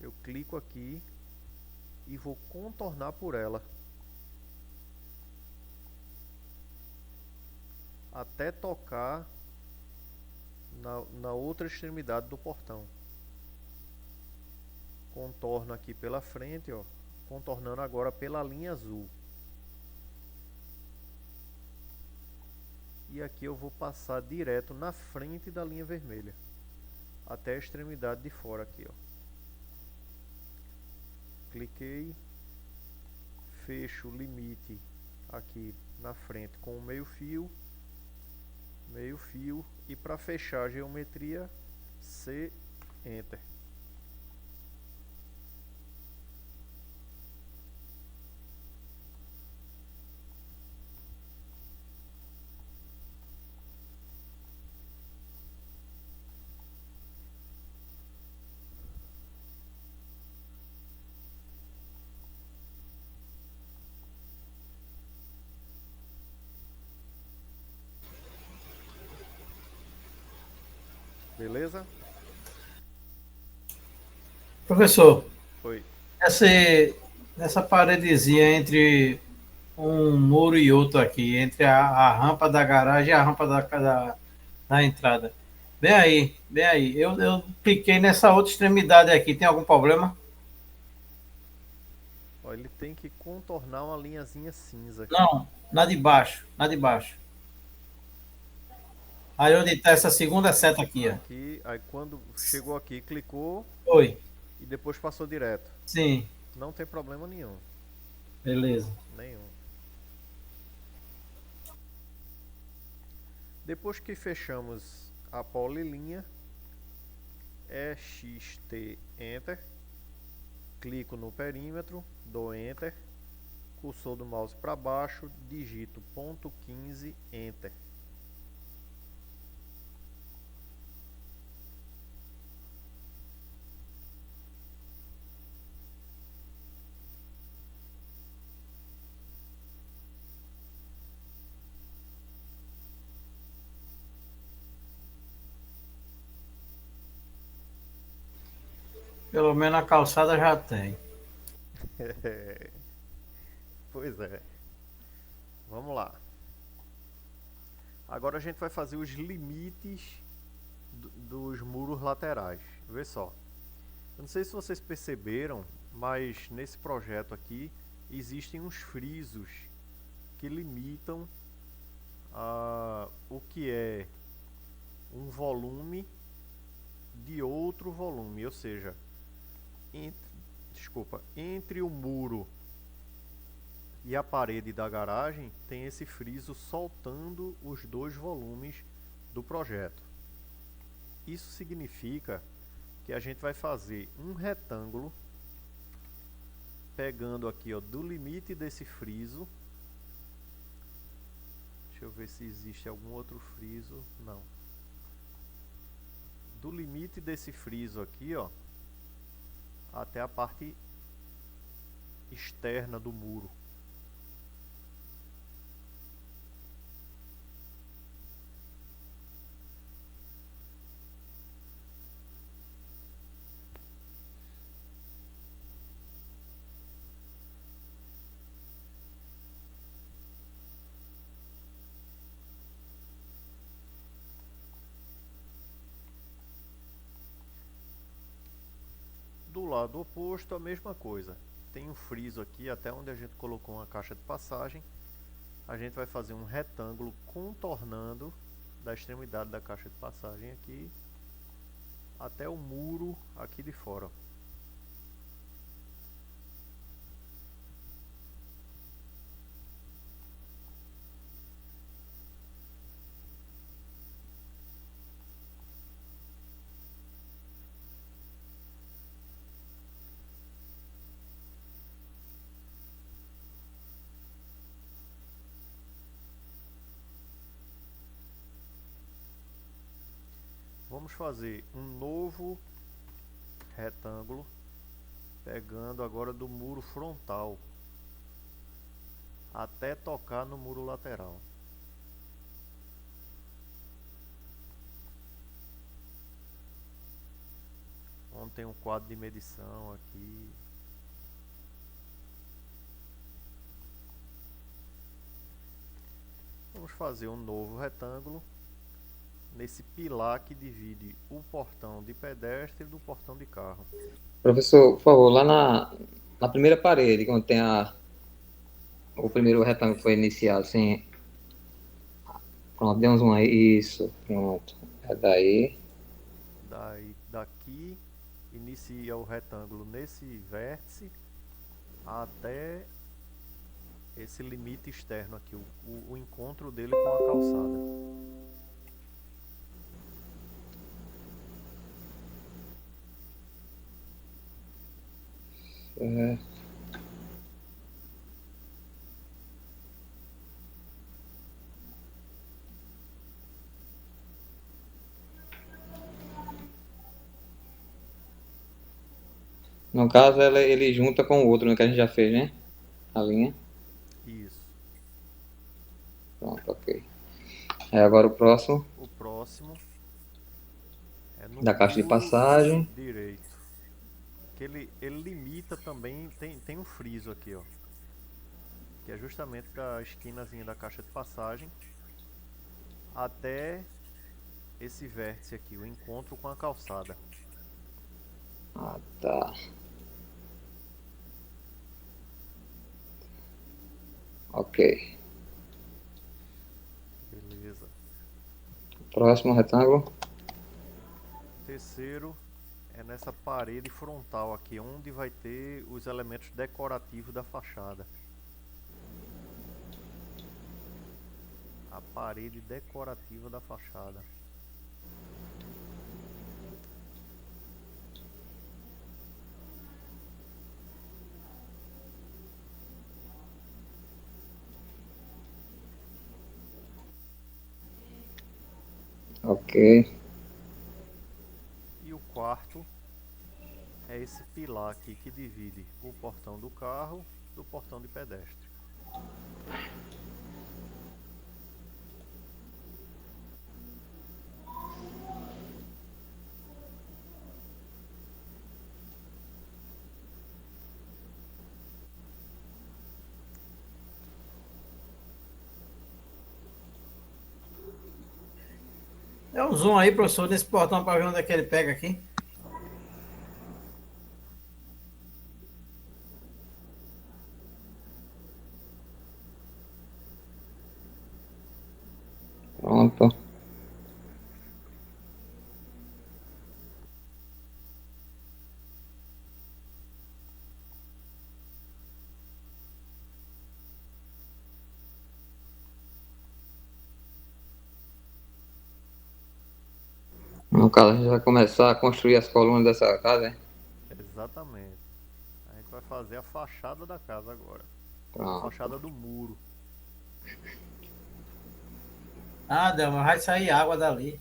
Speaker 1: eu clico aqui e vou contornar por ela até tocar na outra extremidade do portão. Contorno aqui pela frente, ó, contornando agora pela linha azul. E aqui eu vou passar direto na frente da linha vermelha, até a extremidade de fora aqui, ó. Cliquei, fecho o limite aqui na frente com o meio fio, e para fechar a geometria, C Enter. Beleza?
Speaker 3: Professor,
Speaker 1: Oi.
Speaker 3: essa, essa paredezinha entre um muro e outro aqui, entre a rampa da garagem e a rampa da entrada. Bem aí. Eu cliquei nessa outra extremidade aqui, tem algum problema?
Speaker 1: Ó, ele tem que contornar uma linhazinha cinza aqui.
Speaker 3: Não, na de baixo. Aí onde está essa segunda seta aqui, ó.
Speaker 1: Aqui, aí quando chegou aqui, clicou
Speaker 3: Oi,
Speaker 1: e depois passou direto.
Speaker 3: sim,
Speaker 1: Não tem problema nenhum.
Speaker 3: beleza.
Speaker 1: Nenhum. Depois que fechamos a polilinha, é XT Enter. Clico no perímetro, dou Enter. Cursor do mouse para baixo, digito ponto 15, Enter.
Speaker 3: Pelo menos a calçada já tem.
Speaker 1: Pois é. Vamos lá. Agora a gente vai fazer os limites dos muros laterais. Vê só. Eu não sei se vocês perceberam, mas nesse projeto aqui existem uns frisos que limitam o que é um volume de outro volume, ou seja, entre o muro e a parede da garagem tem esse friso soltando os dois volumes do projeto. Isso significa que a gente vai fazer um retângulo pegando aqui, ó, do limite desse friso. Deixa eu ver se existe algum outro friso. Não. Do limite desse friso aqui, ó, até a parte externa do muro. Do lado oposto, a mesma coisa. Tem um friso aqui, até onde a gente colocou uma caixa de passagem. A gente vai fazer um retângulo contornando da extremidade da caixa de passagem aqui até o muro aqui de fora. Vamos fazer um novo retângulo, pegando agora do muro frontal até tocar no muro lateral. Onde tem um quadro de medição aqui. Vamos fazer um novo retângulo nesse pilar que divide o portão de pedestre do portão de carro.
Speaker 2: Professor, por favor, lá na primeira parede, quando tem o primeiro retângulo que foi iniciado, assim, pronto, deu um zoom aí, isso, pronto, é daí.
Speaker 1: Daqui inicia o retângulo nesse vértice até esse limite externo aqui, o encontro dele com a calçada.
Speaker 2: É, no caso, ele junta com o outro, né, que a gente já fez, né? A linha.
Speaker 1: Isso.
Speaker 2: Pronto, ok. Agora o próximo.
Speaker 1: O próximo
Speaker 2: Da caixa de
Speaker 1: muro
Speaker 2: passagem.
Speaker 1: direito. Que ele limita também, tem um friso aqui, ó. Que é justamente da esquinazinha da caixa de passagem até esse vértice aqui, o encontro com a calçada.
Speaker 2: Ah, tá. Ok.
Speaker 1: Beleza.
Speaker 2: Próximo retângulo.
Speaker 1: Terceiro é nessa parede frontal aqui, onde vai ter os elementos decorativos da fachada. A parede decorativa da fachada.
Speaker 2: Ok.
Speaker 1: E o quarto é esse pilar aqui que divide o portão do carro do portão de pedestre.
Speaker 3: É um zoom aí, professor, nesse portão para ver onde é que ele pega aqui.
Speaker 2: Pronto. No caso, a gente vai começar a construir as colunas dessa casa, hein?
Speaker 1: Exatamente. A gente vai fazer a fachada da casa agora. A
Speaker 2: Pronto.
Speaker 1: fachada do muro.
Speaker 3: Ah, Delma, vai sair água dali.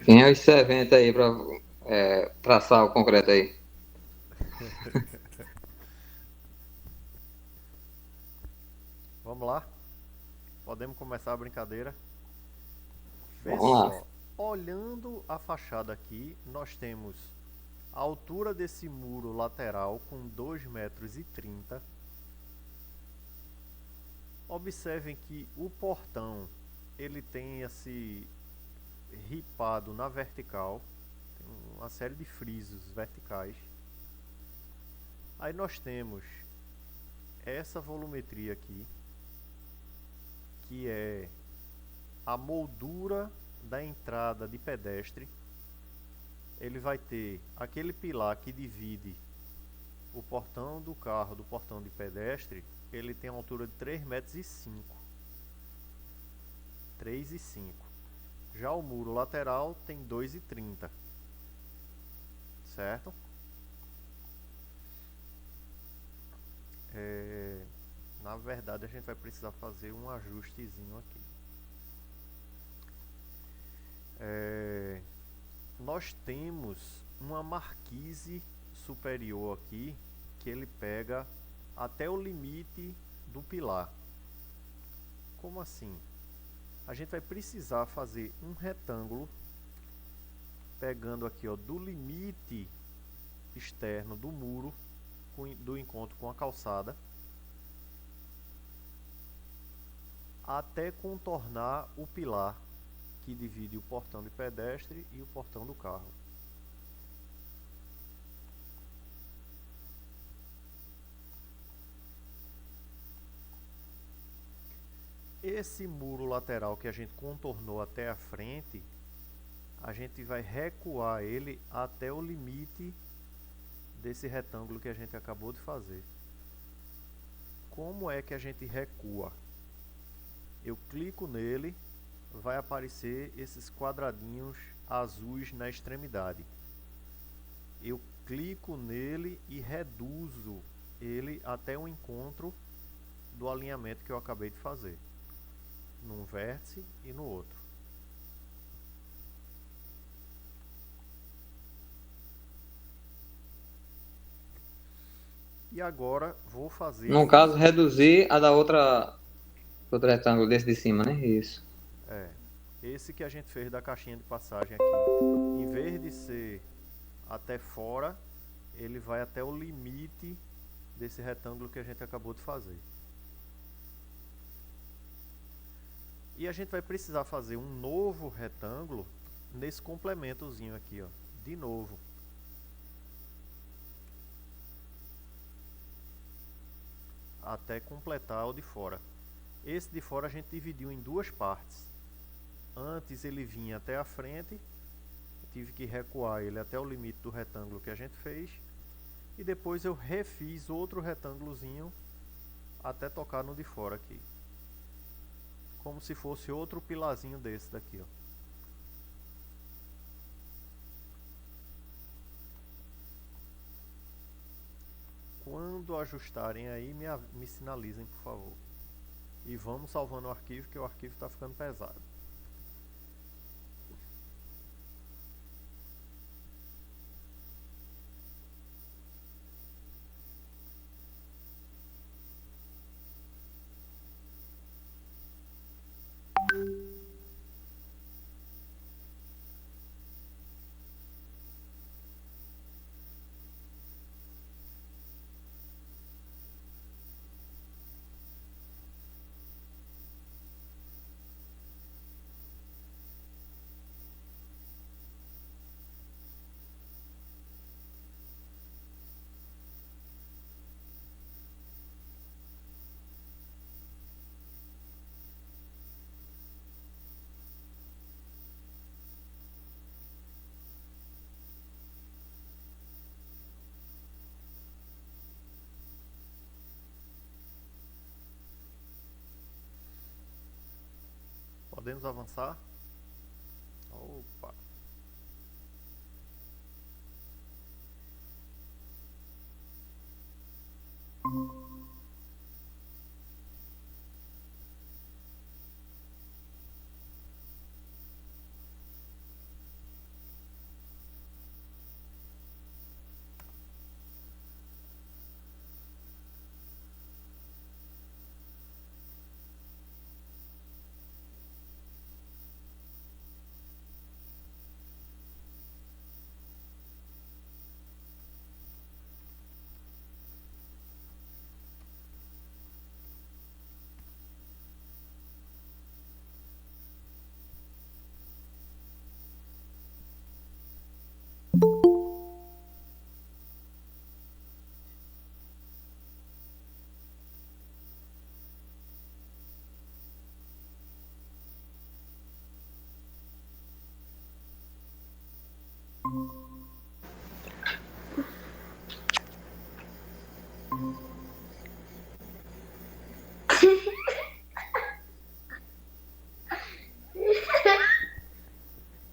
Speaker 2: Quem é esse evento aí para traçar o concreto aí?
Speaker 1: Vamos lá? Podemos começar a brincadeira? Vê
Speaker 2: Vamos lá.
Speaker 1: só. Olhando a fachada aqui, nós temos a altura desse muro lateral com 2,30 m. Observem que o portão ele tem esse ripado na vertical, tem uma série de frisos verticais. Aí nós temos essa volumetria aqui, que é a moldura da entrada de pedestre. Ele vai ter aquele pilar que divide o portão do carro do portão de pedestre. Ele tem uma altura de 3,5 m. 3,5. Já o muro lateral tem 2,30 m. Certo? Na verdade, a gente vai precisar fazer um ajustezinho aqui. Nós temos uma marquise superior aqui que ele pega até o limite do pilar. Como assim? A gente vai precisar fazer um retângulo pegando aqui, ó, do limite externo do muro do encontro com a calçada até contornar o pilar que divide o portão de pedestre e o portão do carro. Esse muro lateral que a gente contornou até a frente, a gente vai recuar ele até o limite desse retângulo que a gente acabou de fazer. Como é que a gente recua? Eu clico nele, vai aparecer esses quadradinhos azuis na extremidade. Eu clico nele e reduzo ele até o encontro do alinhamento que eu acabei de fazer, num vértice e no outro. E agora vou fazer...
Speaker 2: No caso, reduzir a da outro retângulo desse de cima, né? Isso.
Speaker 1: esse que a gente fez da caixinha de passagem aqui. até fora, ele vai até o limite desse retângulo que a gente acabou de fazer. E a gente vai precisar fazer um novo retângulo nesse complementozinho aqui, ó, de novo. Até completar o de fora. Esse de fora a gente dividiu em duas partes. Antes ele vinha até a frente, tive que recuar ele até o limite do retângulo que a gente fez. E depois eu refiz outro retângulozinho até tocar no de fora aqui. Como se fosse outro pilarzinho desse daqui, ó. Quando ajustarem aí, me sinalizem, por favor. E vamos salvando o arquivo, que o arquivo está ficando pesado. Podemos avançar? Opa!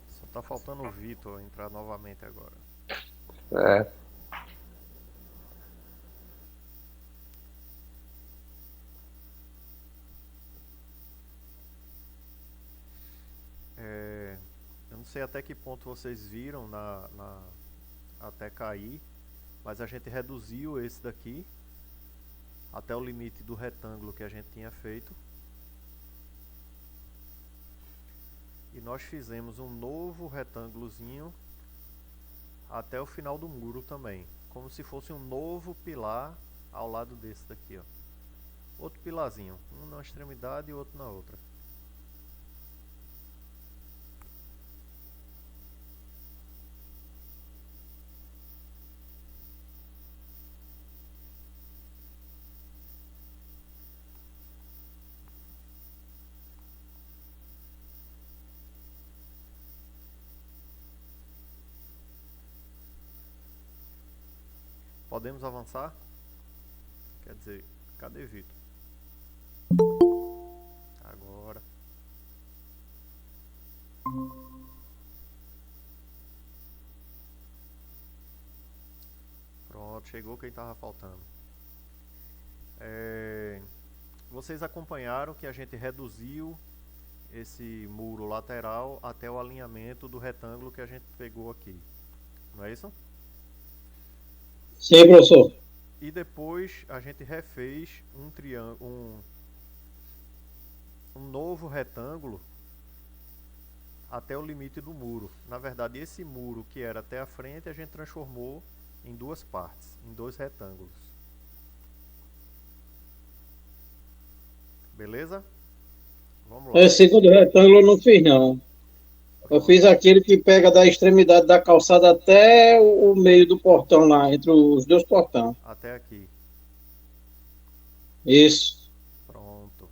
Speaker 1: Só tá faltando o Vitor entrar novamente agora. Eu não sei até que ponto vocês viram até cair, mas a gente reduziu esse daqui até o limite do retângulo que a gente tinha feito. E nós fizemos um novo retângulozinho até o final do muro também, como se fosse um novo pilar ao lado desse daqui, ó. Outro pilarzinho, um na extremidade e outro na outra. Podemos avançar? Quer dizer, cadê Vitor? Agora. Pronto, chegou quem estava faltando. Vocês acompanharam que a gente reduziu esse muro lateral até o alinhamento do retângulo que a gente pegou aqui. Não é isso?
Speaker 3: Sim, professor.
Speaker 1: E depois a gente refez um triângulo, um novo retângulo até o limite do muro. Na verdade, esse muro que era até a frente, a gente transformou em duas partes, em dois retângulos. Beleza? Vamos lá.
Speaker 3: Esse segundo retângulo eu não fiz, não. Eu
Speaker 1: Pronto.
Speaker 3: fiz aquele que pega da extremidade da calçada até o meio do portão lá, entre os dois portões.
Speaker 1: Até aqui.
Speaker 3: Isso.
Speaker 1: Pronto.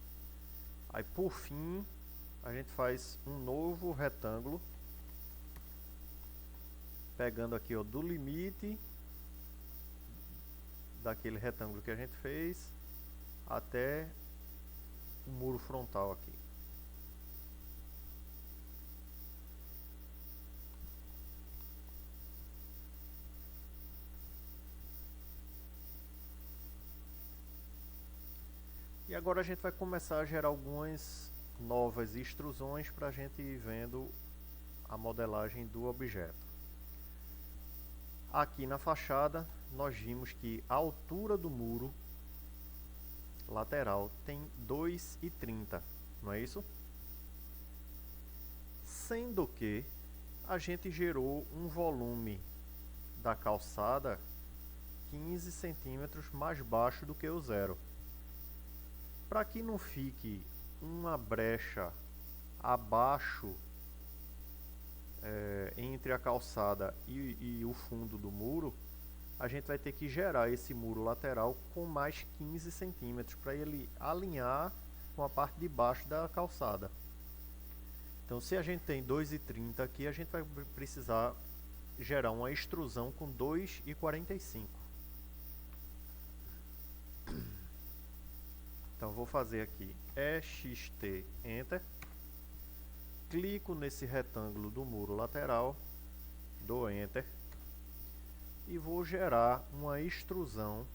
Speaker 1: Aí por fim, a gente faz um novo retângulo. Pegando aqui, ó, do limite daquele retângulo que a gente fez até o muro frontal aqui. E agora a gente vai começar a gerar algumas novas extrusões para a gente ir vendo a modelagem do objeto. Aqui na fachada, nós vimos que a altura do muro lateral tem 2,30, não é isso? Sendo que a gente gerou um volume da calçada 15 centímetros mais baixo do que o zero. Para que não fique uma brecha abaixo entre a calçada e o fundo do muro, a gente vai ter que gerar esse muro lateral com mais 15 centímetros para ele alinhar com a parte de baixo da calçada. Então, se a gente tem 2,30 aqui, a gente vai precisar gerar uma extrusão com 2,45. Então, vou fazer aqui EXT Enter. Clico nesse retângulo do muro lateral, dou Enter. E vou gerar uma extrusão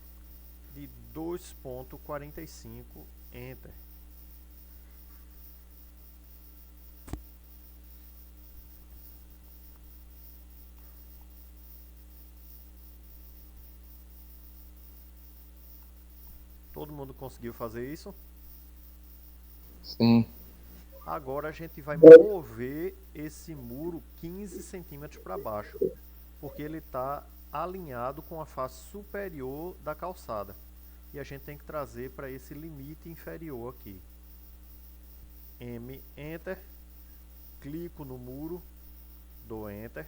Speaker 1: de 2,45, Enter. Todo mundo conseguiu fazer isso?
Speaker 2: Sim.
Speaker 1: Agora a gente vai mover esse muro 15 centímetros para baixo, porque ele está alinhado com a face superior da calçada. E a gente tem que trazer para esse limite inferior aqui. M, Enter. Clico no muro, dou Enter.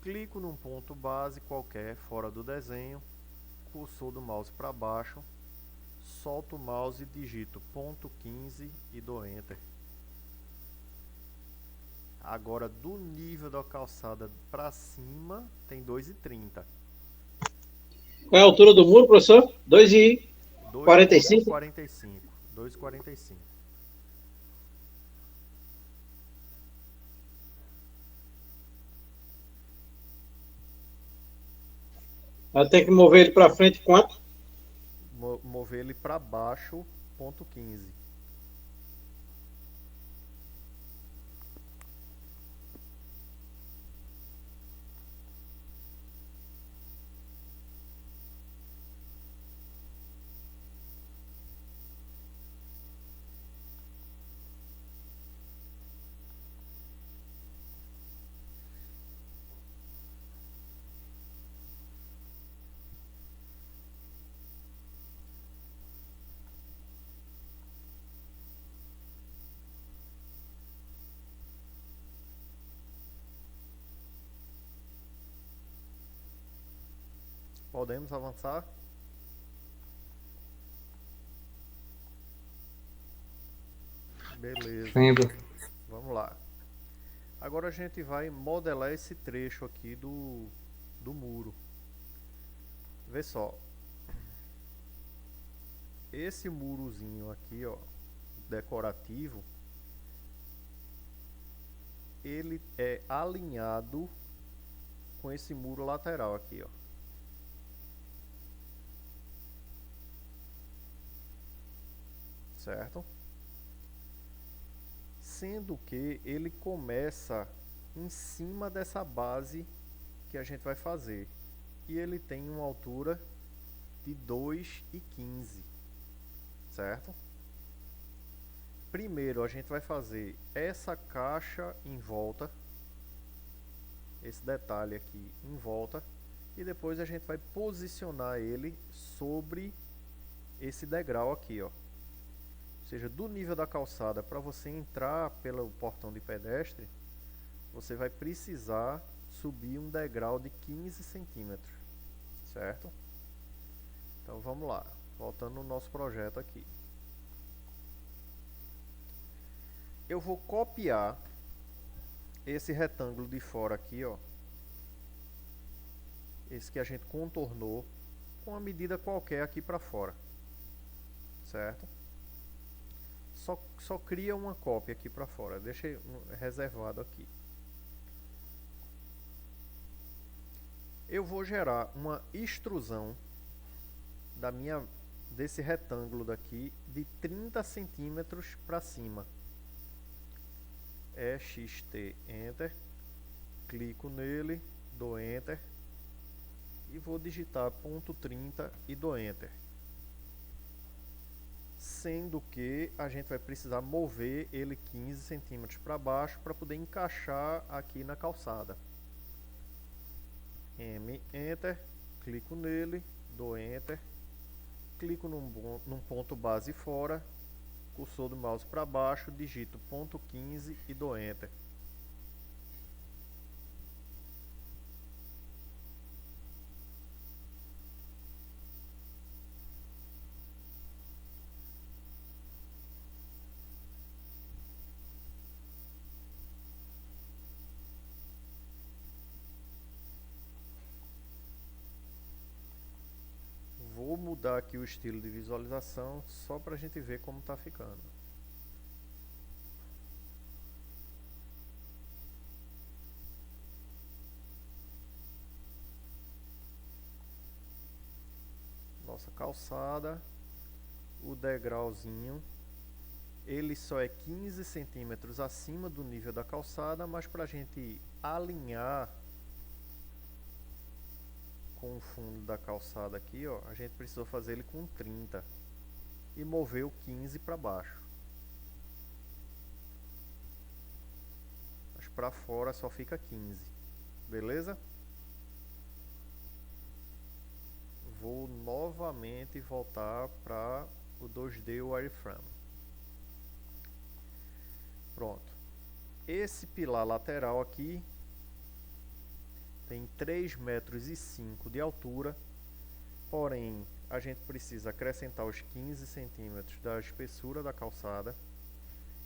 Speaker 1: Clico num ponto base qualquer fora do desenho. Cursor do mouse para baixo. Solto o mouse e digito ponto 15 e dou Enter. Agora, do nível da calçada para cima, tem 2,30.
Speaker 3: Qual é a altura do muro, professor? 2,45?
Speaker 1: 2,45. 2,45.
Speaker 3: Vai ter que mover ele para frente quanto?
Speaker 1: Mover ele para baixo, ponto 15. Podemos avançar? Beleza.
Speaker 2: Sim.
Speaker 1: Vamos lá. Agora a gente vai modelar esse trecho aqui do muro. Vê só. Esse murozinho aqui, ó, decorativo, ele é alinhado com esse muro lateral aqui, ó. Certo? Sendo que ele começa em cima dessa base que a gente vai fazer. E ele tem uma altura de 2,15, certo? primeiro a gente vai fazer essa caixa em volta, esse detalhe aqui em volta, e depois a gente vai posicionar ele sobre esse degrau aqui, ó. Ou seja, do nível da calçada, para você entrar pelo portão de pedestre, você vai precisar subir um degrau de 15 centímetros, certo? Então vamos lá, voltando no nosso projeto aqui. Eu vou copiar esse retângulo de fora aqui, ó. Esse que a gente contornou com uma medida qualquer aqui para fora, certo? Só cria uma cópia aqui para fora, deixa reservado aqui. Eu vou gerar uma extrusão desse retângulo daqui de 30 centímetros para cima. EXT Enter, clico nele, dou Enter e vou digitar ponto 30 e dou Enter. Sendo que a gente vai precisar mover ele 15 centímetros para baixo para poder encaixar aqui na calçada. M, Enter, clico nele, dou Enter, clico num ponto base fora, cursor do mouse para baixo, digito ponto 15 e dou Enter. Vou mudar aqui o estilo de visualização só para a gente ver como está ficando. Nossa calçada, o degrauzinho, ele só é 15 centímetros acima do nível da calçada, mas para a gente alinhar com o fundo da calçada aqui, ó, a gente precisou fazer ele com 30 e mover o 15 para baixo. Mas para fora só fica 15, beleza? Vou novamente voltar para o 2D Wireframe. Pronto. Esse pilar lateral aqui tem 3,5 metros de altura, porém a gente precisa acrescentar os 15 centímetros da espessura da calçada.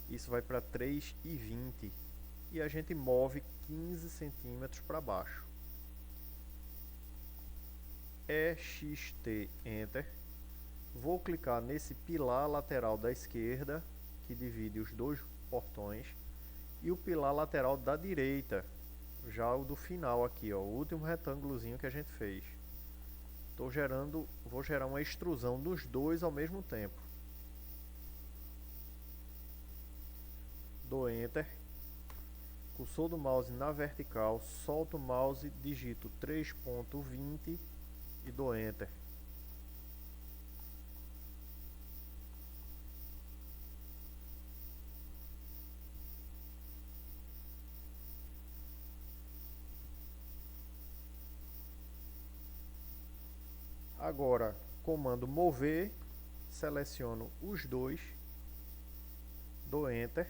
Speaker 1: Isso vai para 3,20 e a gente move 15 centímetros para baixo. EXT Enter. Vou clicar nesse pilar lateral da esquerda, que divide os dois portões, e o pilar lateral da direita, já o do final aqui, ó, o último retângulozinho que a gente fez. Vou gerar uma extrusão dos dois ao mesmo tempo. Dou Enter. Cursor do mouse na vertical, solto o mouse, digito 3,20 e dou Enter. Agora, comando mover, seleciono os dois, dou Enter,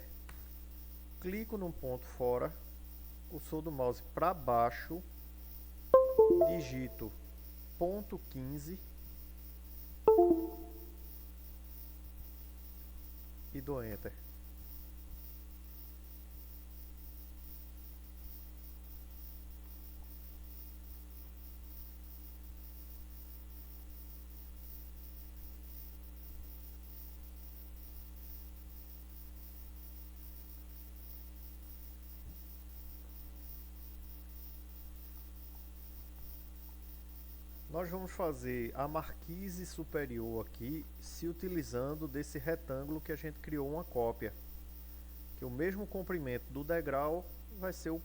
Speaker 1: clico num ponto fora, cursor do mouse para baixo, digito ponto 15 e dou Enter. Nós vamos fazer a marquise superior aqui, se utilizando desse retângulo que a gente criou uma cópia. Que o mesmo comprimento do degrau vai ser o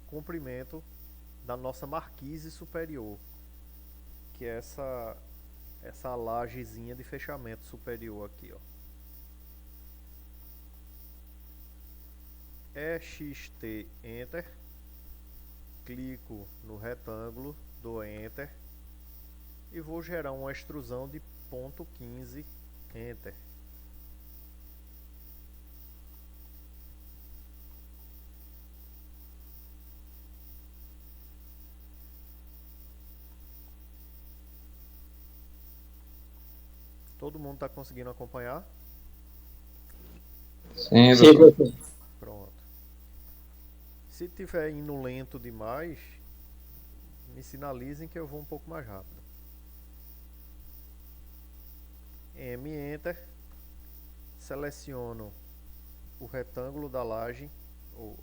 Speaker 1: comprimento da nossa marquise superior, que é essa lajezinha de fechamento superior aqui, ó. EXT Enter, clico no retângulo, dou Enter e vou gerar uma extrusão de ponto 15, Enter. Todo mundo está conseguindo acompanhar?
Speaker 2: Sim,
Speaker 3: Sim,
Speaker 2: professor.
Speaker 3: professor.
Speaker 1: Pronto. Se tiver indo lento demais, me sinalizem que eu vou um pouco mais rápido. M Enter, seleciono o retângulo da laje, o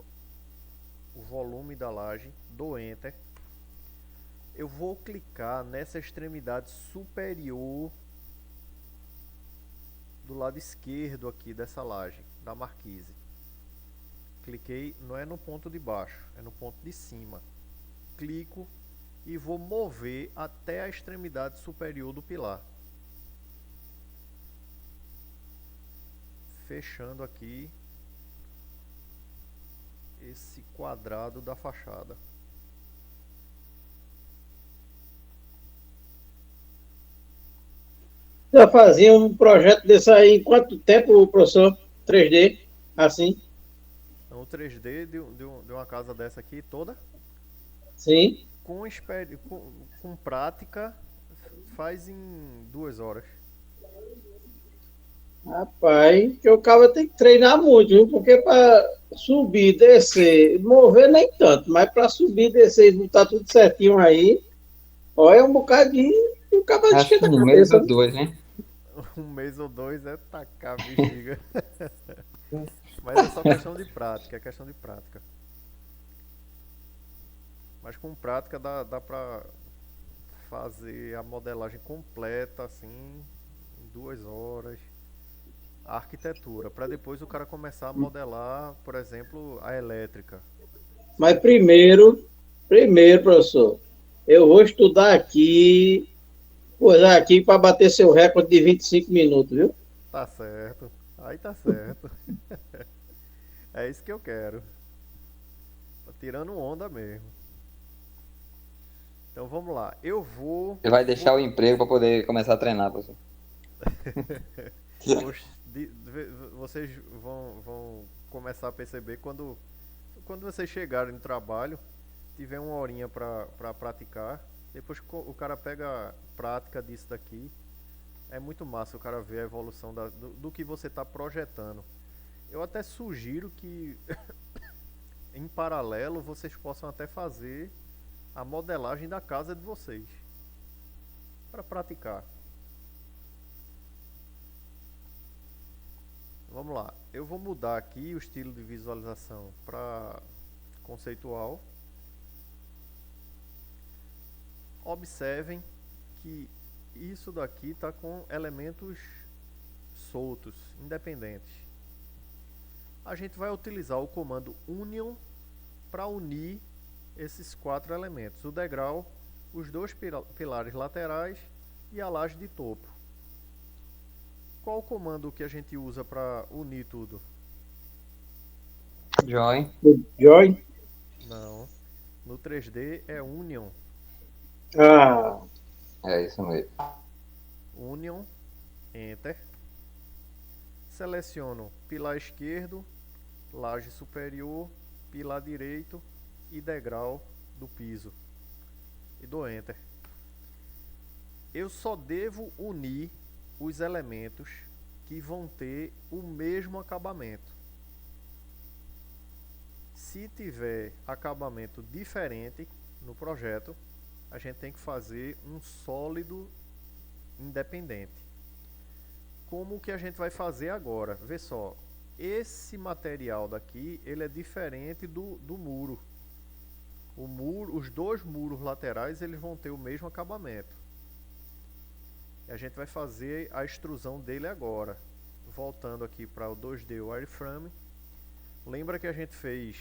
Speaker 1: volume da laje, dou Enter. Eu vou clicar nessa extremidade superior do lado esquerdo aqui dessa laje, da marquise. Cliquei, não é no ponto de baixo, é no ponto de cima. Clico e vou mover até a extremidade superior do pilar. Fechando aqui esse quadrado da fachada.
Speaker 3: Já fazia um projeto desse aí em quanto tempo, professor? 3D, assim?
Speaker 1: Então, o 3D de uma casa dessa aqui toda,
Speaker 3: Sim.
Speaker 1: com prática, faz em 2 horas.
Speaker 3: Rapaz, que o cara tem que treinar muito, viu? Porque para subir, descer, mover nem tanto, mas para subir, descer e botar tudo certinho aí, olha, é um bocadinho e o cara
Speaker 2: Acho que
Speaker 3: esquenta a
Speaker 2: um mês
Speaker 3: cabeça.
Speaker 2: ou dois, né?
Speaker 1: Um mês ou dois é tacar a bexiga. Mas é só questão de prática, é questão de prática. Mas com prática dá pra fazer a modelagem completa, assim, em 2 horas. A arquitetura, para depois o cara começar a modelar, por exemplo, a elétrica.
Speaker 3: Mas primeiro, professor, eu vou estudar aqui, coisar aqui para bater seu recorde de 25 minutos, viu?
Speaker 1: Tá certo, aí tá certo. É isso que eu quero. Tô tirando onda mesmo. Então vamos lá. Eu vou.
Speaker 2: Ele vai deixar o emprego para poder começar a treinar, professor.
Speaker 1: Vocês vão começar a perceber quando vocês chegarem no trabalho, tiver uma horinha para praticar, depois que o cara pega prática disso daqui, é muito massa o cara ver a evolução do que você está projetando. Eu até sugiro que em paralelo vocês possam até fazer a modelagem da casa de vocês para praticar. Vamos lá, eu vou mudar aqui o estilo de visualização para conceitual. Observem que isso daqui está com elementos soltos, independentes. A gente vai utilizar o comando union para unir esses 4 elementos: o degrau, os 2 pilares laterais e a laje de topo. Qual o comando que a gente usa para unir tudo?
Speaker 2: Join.
Speaker 3: Join?
Speaker 1: Não. No 3D é union.
Speaker 3: Ah,
Speaker 2: É isso mesmo.
Speaker 1: Union, Enter. Seleciono pilar esquerdo, laje superior, pilar direito e degrau do piso. E dou Enter. Eu só devo unir os elementos que vão ter o mesmo acabamento. Se tiver acabamento diferente no projeto, a gente tem que fazer um sólido independente. Como que a gente vai fazer agora? Vê só, esse material daqui, ele é diferente do muro. Os 2 muros laterais, eles vão ter o mesmo acabamento. E a gente vai fazer a extrusão dele agora. Voltando aqui para o 2D Wireframe. Lembra que a gente fez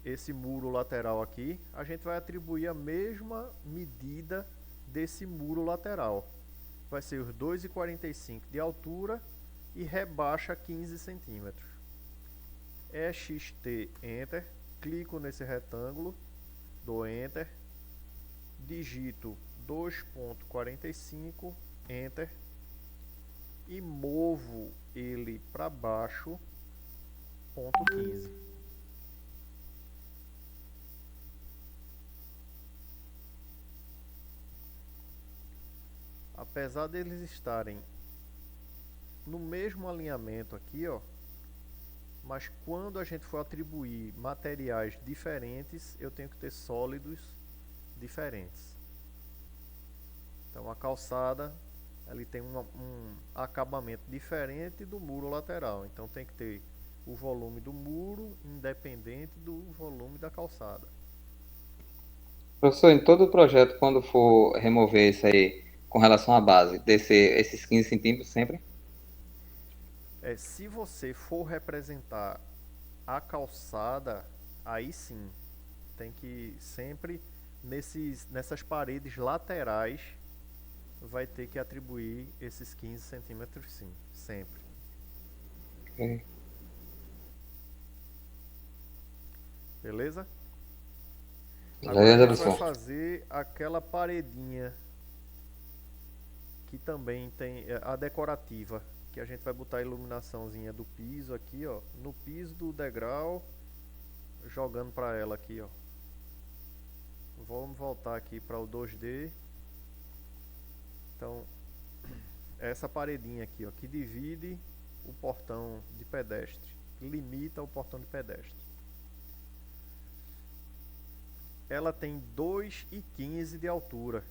Speaker 1: esse muro lateral aqui? A gente vai atribuir a mesma medida desse muro lateral. Vai ser os 2,45 de altura e rebaixa 15 centímetros. EXT Enter, clico nesse retângulo, dou Enter, digito 2.45, Enter, e movo ele para baixo, ponto 15. Apesar deles estarem no mesmo alinhamento aqui, ó, mas quando a gente for atribuir materiais diferentes, eu tenho que ter sólidos diferentes. Então a calçada, ele tem um acabamento diferente do muro lateral, então tem que ter o volume do muro independente do volume da calçada.
Speaker 2: Professor, em todo o projeto, quando for remover isso aí com relação à base, descer esses 15 centímetros sempre?
Speaker 1: Se você for representar a calçada, aí sim, tem que sempre nessas paredes laterais vai ter que atribuir esses 15 centímetros sim, sempre. Beleza? Agora a gente vai fazer aquela paredinha que também tem a decorativa, que a gente vai botar a iluminaçãozinha do piso aqui, ó, no piso do degrau, jogando para ela aqui, ó. Vamos voltar aqui para o 2D. Então, essa paredinha aqui, ó, que divide o portão de pedestre, limita o portão de pedestre. Ela tem 2,15 de altura.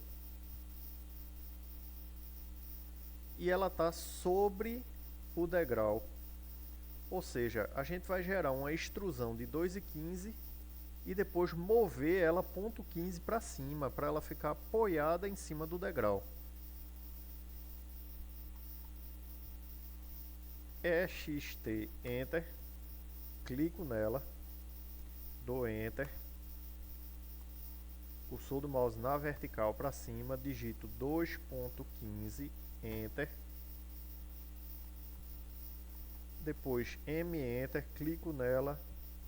Speaker 1: E ela está sobre o degrau. Ou seja, a gente vai gerar uma extrusão de 2,15 e depois mover ela 0,15 para cima, para ela ficar apoiada em cima do degrau. EXT Enter, clico nela, dou Enter, cursor do mouse na vertical para cima, digito 2.15, Enter, depois Enter, clico nela,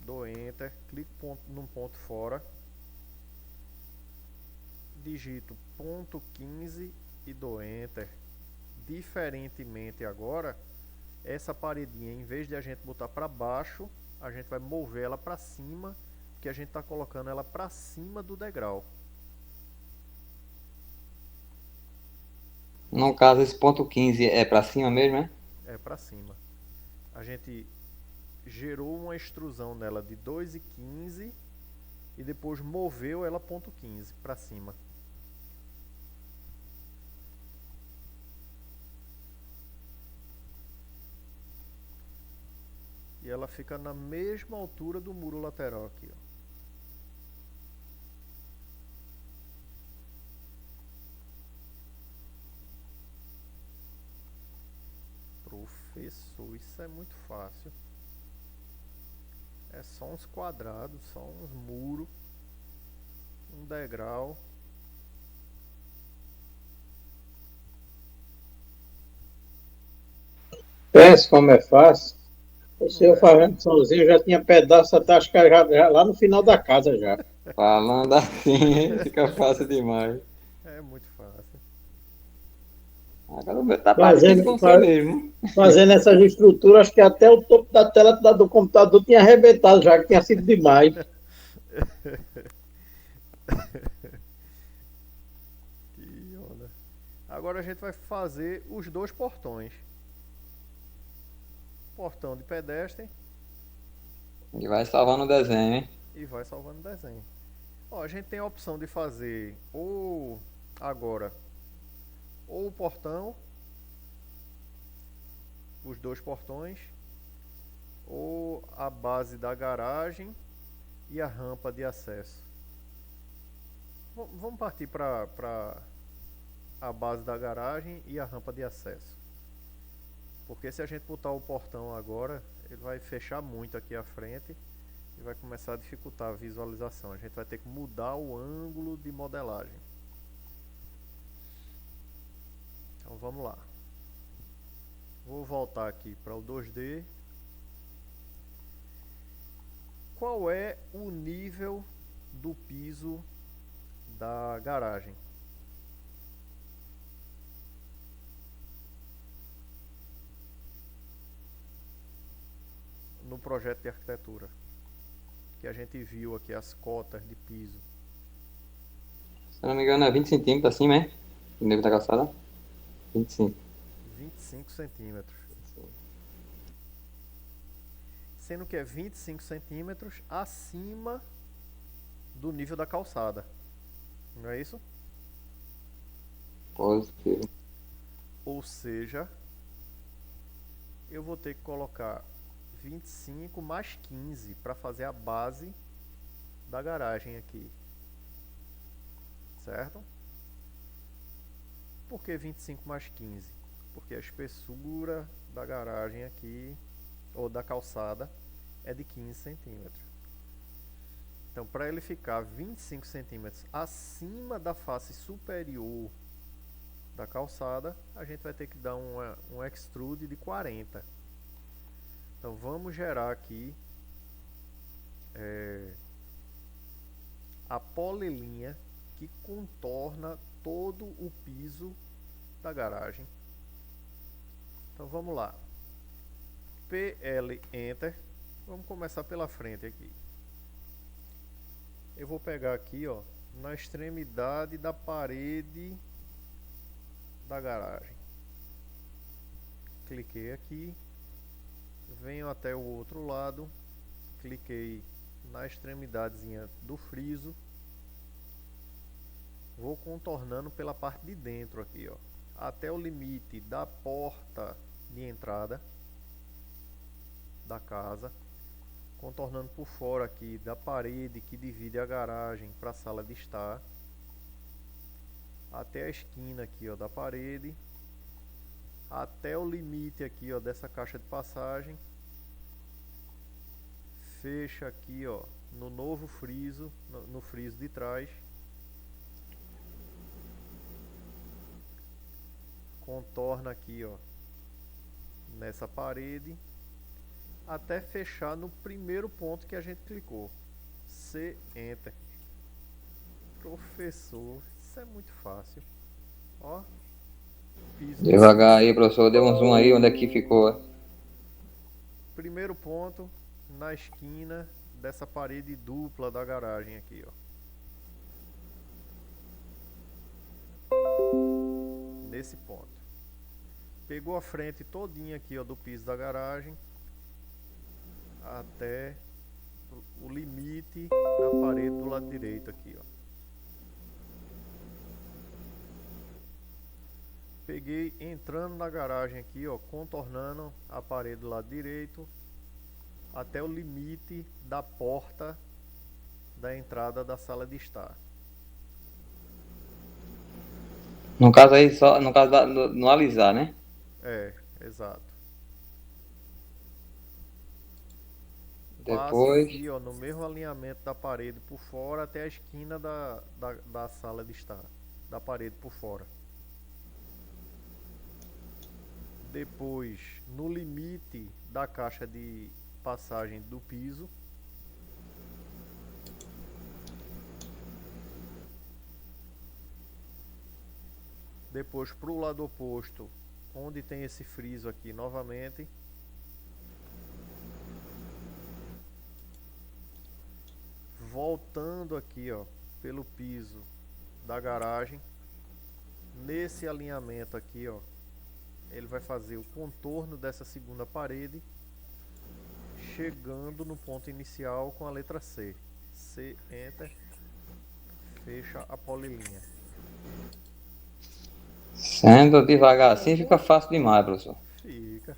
Speaker 1: dou Enter, clico num ponto fora, digito 0.15 e dou Enter. Diferentemente agora, essa paredinha, em vez de a gente botar para baixo, a gente vai mover ela para cima, porque a gente está colocando ela para cima do degrau.
Speaker 2: No caso, esse ponto 15 é para cima mesmo, né?
Speaker 1: É para cima. A gente gerou uma extrusão nela de 2,15 e depois moveu ela 0.15 para cima. E ela fica na mesma altura do muro lateral aqui, ó. Professor, isso é muito fácil. É só uns quadrados, só uns muros, um degrau.
Speaker 3: Pensa como é fácil. Se eu fazendo sozinho, já tinha pedaço da tasca já lá no final da casa já.
Speaker 2: Falando assim, fica fácil demais.
Speaker 1: É muito fácil.
Speaker 2: Agora tá parecido com você mesmo.
Speaker 3: Fazendo essas estruturas, acho que até o topo da tela do computador tinha arrebentado já, que tinha sido demais.
Speaker 1: Que onda. Agora a gente vai fazer os dois portões. Portão de pedestre.
Speaker 2: E vai salvando o desenho, hein?
Speaker 1: E vai salvando o desenho. Ó, a gente tem a opção de fazer ou agora ou o portão, os dois portões, ou a base da garagem e a rampa de acesso. Vamos partir para a base da garagem e a rampa de acesso. Porque se a gente botar o portão agora, ele vai fechar muito aqui à frente e vai começar a dificultar a visualização. A gente vai ter que mudar o ângulo de modelagem. Então vamos lá. Vou voltar aqui para o 2D. Qual é o nível do piso da garagem? No projeto de arquitetura, que a gente viu aqui as cotas de piso.
Speaker 2: Se eu não me engano, é 20 centímetros acima, é? O nível da calçada? 25.
Speaker 1: 25 centímetros. Sendo que é 25 centímetros acima do nível da calçada. Não é isso?
Speaker 2: Positivo.
Speaker 1: Ou seja, eu vou ter que colocar 25 mais 15 para fazer a base da garagem aqui. Certo? Por que 25 mais 15? Porque a espessura da garagem aqui, ou da calçada, é de 15 centímetros. Então, para ele ficar 25 centímetros acima da face superior da calçada, a gente vai ter que dar um extrude de 40. Então, vamos gerar aqui a polilinha que contorna todo o piso da garagem. Então, vamos lá. PL Enter. Vamos começar pela frente aqui. Eu vou pegar aqui, ó, na extremidade da parede da garagem. Cliquei aqui, venho até o outro lado, cliquei na extremidadezinha do friso, vou contornando pela parte de dentro aqui, ó, até o limite da porta de entrada da casa, contornando por fora aqui da parede que divide a garagem para a sala de estar, até a esquina aqui, ó, da parede, até o limite aqui, ó, dessa caixa de passagem, fecha aqui, ó, no novo friso, no friso de trás, contorna aqui, ó, nessa parede, até fechar no primeiro ponto que a gente clicou. C Enter. Professor, isso é muito fácil. Ó, piso.
Speaker 2: Devagar aí, professor. Dê um zoom aí onde é que ficou.
Speaker 1: Primeiro ponto na esquina dessa parede dupla da garagem aqui, ó. Nesse ponto. Pegou a frente todinha aqui, ó, do piso da garagem até o limite da parede do lado direito aqui, ó. Peguei entrando na garagem aqui, ó, contornando a parede do lado direito até o limite da porta da entrada da sala de estar.
Speaker 2: No caso aí, só no caso no alisar, né?
Speaker 1: É, exato. Passo
Speaker 2: Depois,
Speaker 1: aqui, ó, no mesmo alinhamento da parede por fora até a esquina da sala de estar, da parede por fora. Depois, no limite da caixa de passagem do piso. Depois, para o lado oposto, onde tem esse friso aqui novamente. Voltando aqui, ó, pelo piso da garagem, nesse alinhamento aqui, ó, ele vai fazer o contorno dessa segunda parede, chegando no ponto inicial com a letra C. C, Enter, fecha a polilinha.
Speaker 2: sendo devagar assim, fica fácil demais, professor.
Speaker 1: Fica.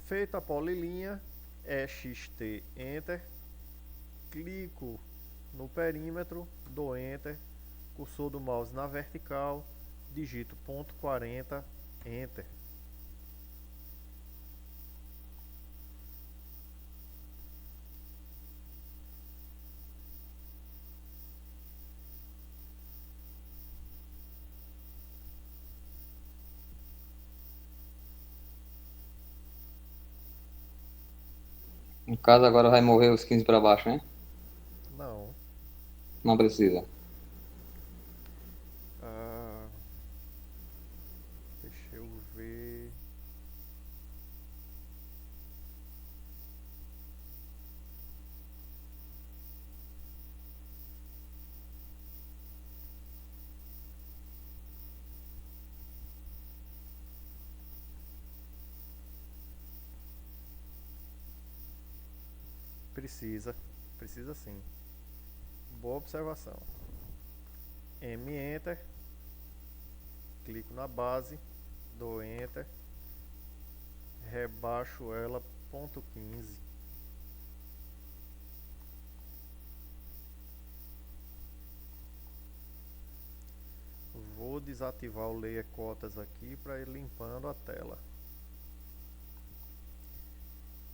Speaker 1: Feita a polilinha, EXT Enter, clico no perímetro, dou Enter, cursor do mouse na vertical, digito ponto 40, Enter.
Speaker 2: No caso, agora vai mover os 15 para baixo, né?
Speaker 1: Não.
Speaker 2: Não precisa.
Speaker 1: Ah, deixa eu ver. Precisa. Precisa sim. Boa observação. Enter. Clico na base. Dou Enter. Rebaixo ela ponto 15. Vou desativar o layer cotas aqui para ir limpando a tela.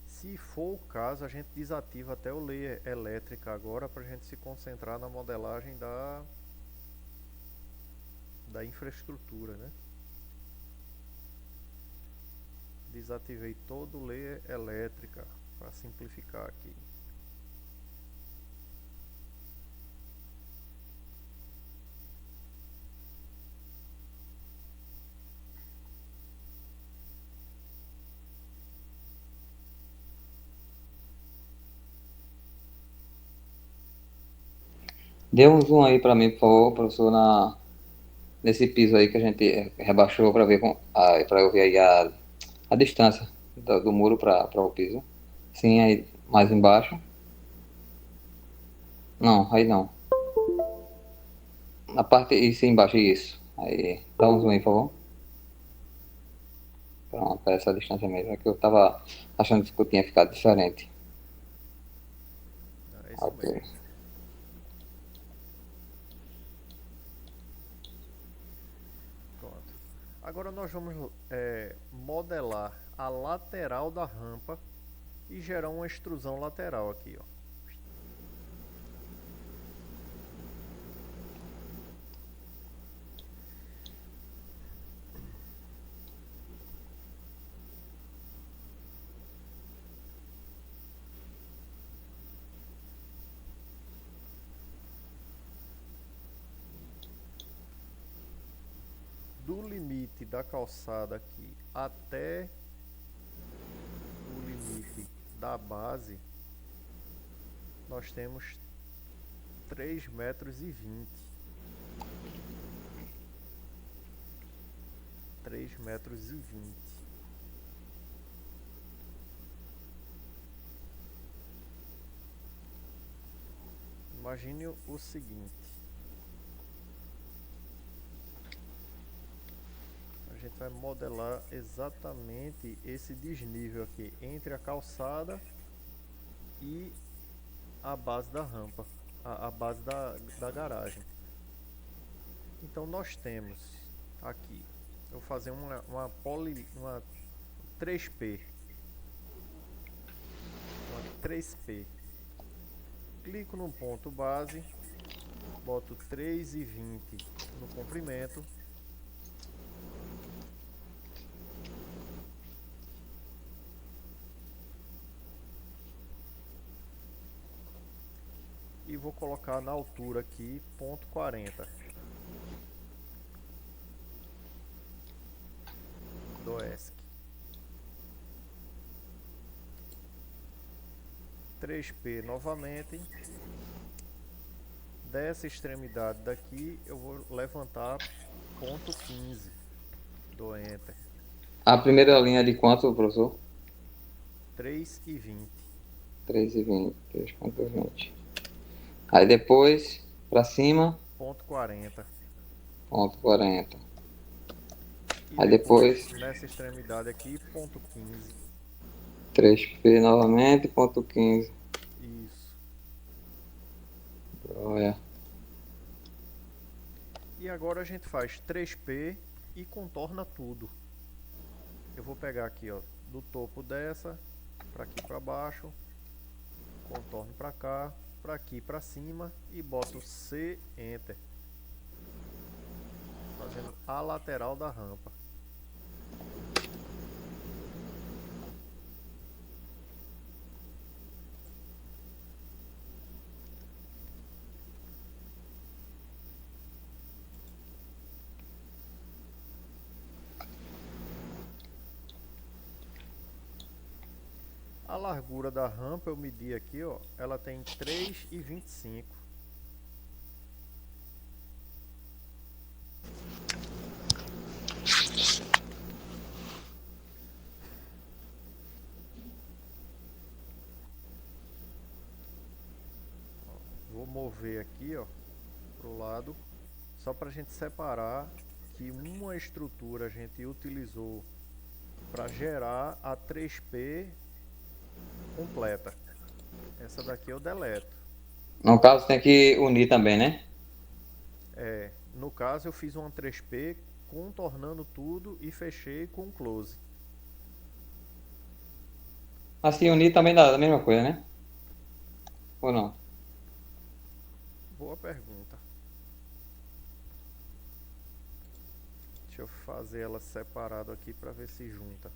Speaker 1: Se for o caso, a gente desativa até o layer elétrica agora para a gente se concentrar na modelagem da infraestrutura, né? Desativei todo o layer elétrica para simplificar aqui.
Speaker 2: Dê um zoom aí para mim, por favor, professor, nesse piso aí que a gente rebaixou para ver para eu ver aí a distância do muro para o piso. Sim, aí mais embaixo. Não, aí não. Na parte, isso embaixo, isso. Aí, dá um zoom aí, por favor. Pronto, essa distância mesmo. É que eu tava achando que eu tinha ficado diferente.
Speaker 1: É isso
Speaker 2: Ok.
Speaker 1: mesmo. Pronto. Agora nós vamos modelar a lateral da rampa e gerar uma extrusão lateral aqui, ó. Do limite da calçada aqui até o limite da base, nós temos 3,20 m. 3,20 m. Imagine o seguinte. A gente vai modelar exatamente esse desnível aqui entre a calçada e a base da rampa, a base da garagem. Então nós temos aqui, eu vou fazer uma 3P, uma 3P. Clico no ponto base, boto 3,20 no comprimento. E vou colocar na altura aqui, ponto 40 do ESC. 3P novamente. Dessa extremidade daqui, eu vou levantar ponto 15 do Enter.
Speaker 2: A primeira linha de quanto, professor?
Speaker 1: 3,20.
Speaker 2: 3,20. 3,20. Aí depois, para cima,
Speaker 1: Ponto 40.
Speaker 2: ponto 40.
Speaker 1: E
Speaker 2: Aí depois,
Speaker 1: nessa extremidade aqui, ponto 15.
Speaker 2: 3P novamente, ponto 15.
Speaker 1: Isso.
Speaker 2: Olha.
Speaker 1: E agora a gente faz 3P e contorna tudo. Eu vou pegar aqui, ó, do topo dessa, para aqui para baixo, contorno para cá, para aqui para cima e boto C, Enter. Fazendo a lateral da rampa. largura da rampa eu medi aqui, ó, ela tem 3,25. Vou mover aqui, ó, pro lado, só para a gente separar que uma estrutura a gente utilizou para gerar a 3P completa. Essa daqui eu deleto.
Speaker 2: No caso, tem que unir também, né?
Speaker 1: No caso eu fiz uma 3P contornando tudo e fechei com close.
Speaker 2: Assim, unir também dá a mesma coisa, né? Ou não?
Speaker 1: Boa pergunta. Deixa eu fazer ela separado aqui para ver se junta.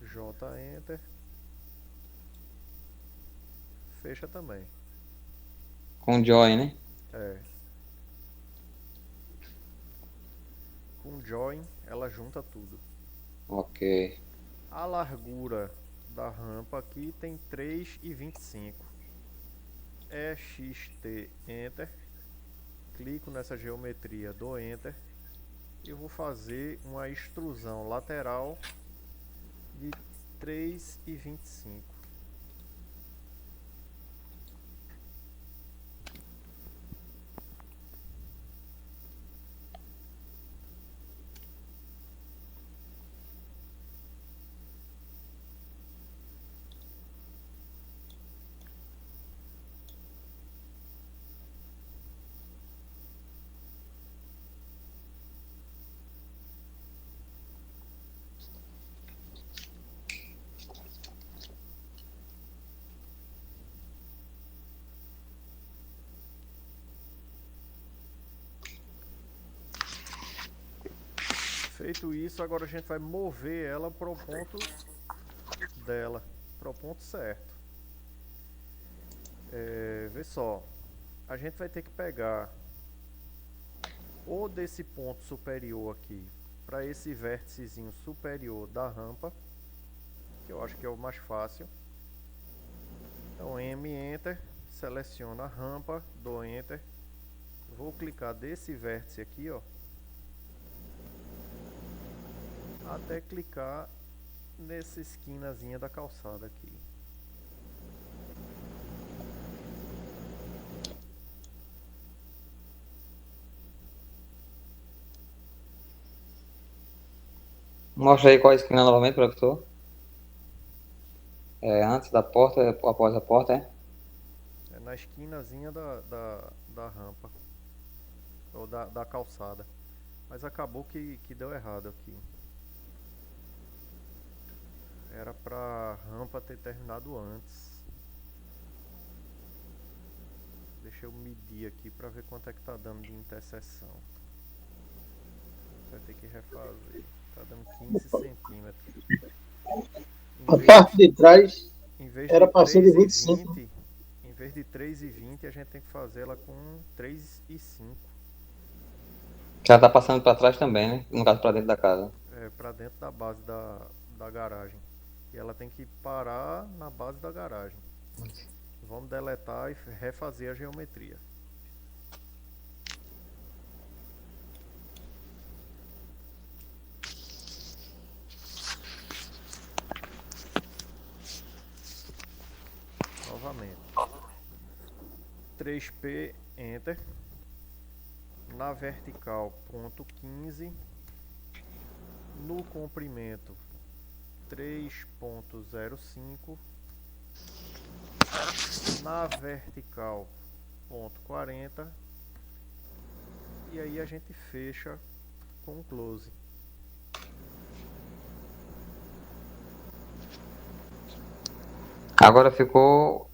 Speaker 1: J Enter. Fecha também.
Speaker 2: Com join, né?
Speaker 1: Com join ela junta tudo.
Speaker 2: Ok.
Speaker 1: A largura da rampa aqui tem 3,25. EXT Enter. Clico nessa geometria, dou Enter. E eu vou fazer uma extrusão lateral de 3,25. Feito isso, agora a gente vai mover ela para o ponto dela, para o ponto certo. Vê só, a gente vai ter que pegar ou desse ponto superior aqui para esse vérticezinho superior da rampa, que eu acho que é o mais fácil. Então M Enter, seleciono a rampa, dou Enter, vou clicar desse vértice aqui, ó, até clicar nessa esquinazinha da calçada aqui.
Speaker 2: Mostra aí qual a esquina novamente, professor. Antes da porta, após a porta, é?
Speaker 1: É na esquinazinha da rampa, ou da calçada. Mas acabou que deu errado aqui. Era pra rampa ter terminado antes. Deixa eu medir aqui pra ver quanto é que tá dando de interseção. Vai ter que refazer. Tá dando 15 centímetros.
Speaker 3: A parte de trás
Speaker 1: Em vez
Speaker 3: era
Speaker 1: de
Speaker 3: para ser de
Speaker 1: 3,20,
Speaker 3: 25.
Speaker 1: em vez de 3,20, a gente tem que fazer ela com 3,5.
Speaker 2: Já tá passando para trás também, né? No caso, para dentro da casa.
Speaker 1: Pra dentro da base da garagem. E ela tem que parar na base da garagem. Vamos deletar e refazer a geometria. Novamente. 3P Enter. Na vertical, ponto 15. No comprimento, 3,05. Na vertical, ponto 40. E aí a gente fecha com close.
Speaker 2: Agora ficou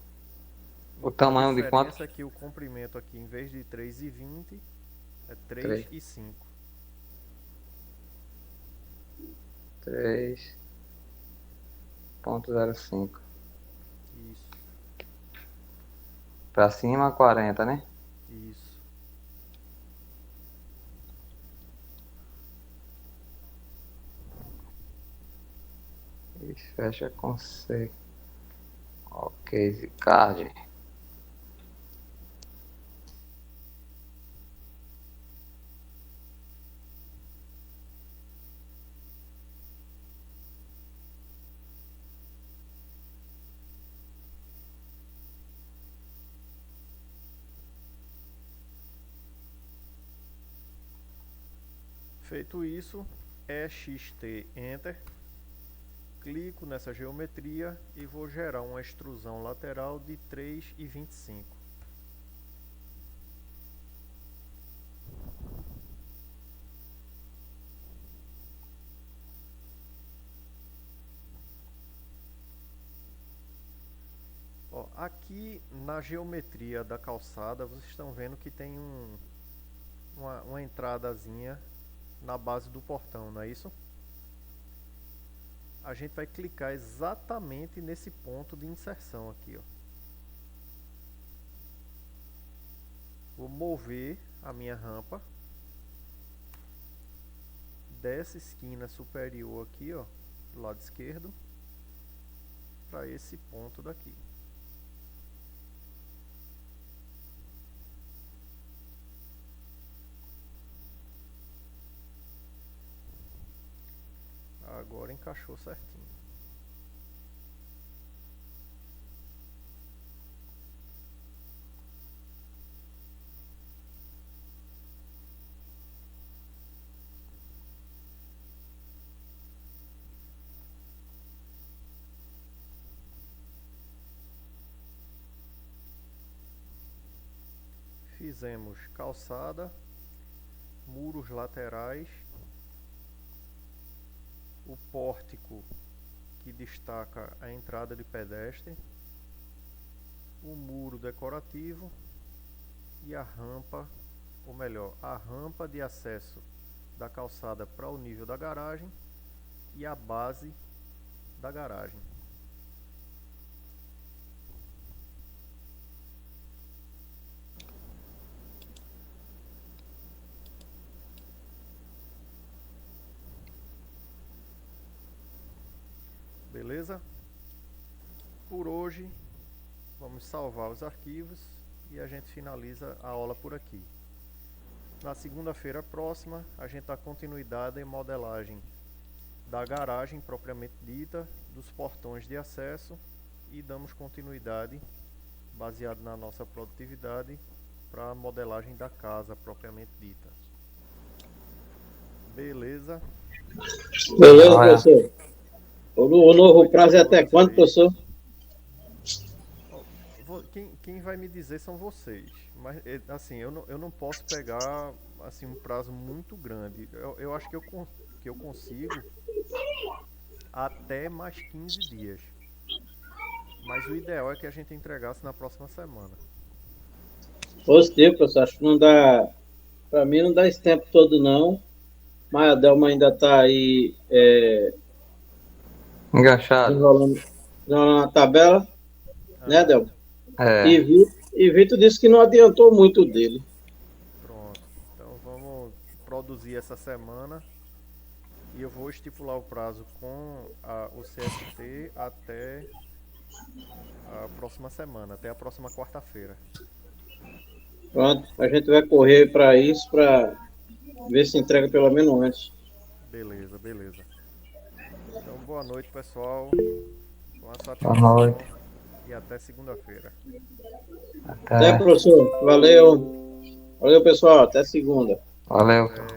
Speaker 2: o tamanho de
Speaker 1: A
Speaker 2: quanto?
Speaker 1: diferença é que o comprimento aqui, em vez de 3,20, é
Speaker 2: 3.
Speaker 1: 3,5.
Speaker 2: 3,05.
Speaker 1: Isso,
Speaker 2: Para cima, 40, né?
Speaker 1: isso.
Speaker 2: E fecha com C. Ok, card.
Speaker 1: Feito isso, EXT Enter. Clico nessa geometria e vou gerar uma extrusão lateral de 3,25. Ó, aqui na geometria da calçada, vocês estão vendo que tem uma entradazinha na base do portão, não é isso? A gente vai clicar exatamente nesse ponto de inserção aqui, ó. Vou mover a minha rampa dessa esquina superior aqui, ó, do lado esquerdo, para esse ponto daqui. Agora encaixou certinho. Fizemos calçada, muros laterais, o pórtico que destaca a entrada de pedestre, o muro decorativo e a rampa, ou melhor, a rampa de acesso da calçada para o nível da garagem e a base da garagem. Beleza? Por hoje, vamos salvar os arquivos e a gente finaliza a aula por aqui. Na segunda-feira próxima, a gente dá continuidade em modelagem da garagem propriamente dita, dos portões de acesso e damos continuidade, baseado na nossa produtividade, para a modelagem da casa propriamente dita. Beleza?
Speaker 3: Beleza,
Speaker 2: Olha.
Speaker 3: professor. O novo prazo é até quando, professor?
Speaker 1: Quem vai me dizer são vocês, mas assim, eu não posso pegar assim, um prazo muito grande. Eu acho que eu consigo até mais 15 dias, mas o ideal é que a gente entregasse na próxima semana.
Speaker 3: Positivo, professor. Acho que não dá. Para mim, não dá esse tempo todo, não. Mas a Delma ainda está aí
Speaker 2: Enganchado.
Speaker 3: desenrolando a tabela, né, Delma?
Speaker 2: É.
Speaker 3: E Vitor disse que não adiantou muito dele.
Speaker 1: Pronto, então vamos produzir essa semana e eu vou estipular o prazo com o CST até a próxima semana, até a próxima quarta-feira.
Speaker 3: Pronto, a gente vai correr para isso, para ver se entrega pelo menos antes.
Speaker 1: Beleza, beleza. Então, boa noite, pessoal. Com a
Speaker 2: Boa
Speaker 1: satisfação
Speaker 2: noite.
Speaker 1: e até segunda-feira.
Speaker 3: Até,
Speaker 2: Até.
Speaker 3: professor. Valeu. Valeu, pessoal. Até segunda.
Speaker 2: Valeu.
Speaker 1: Até.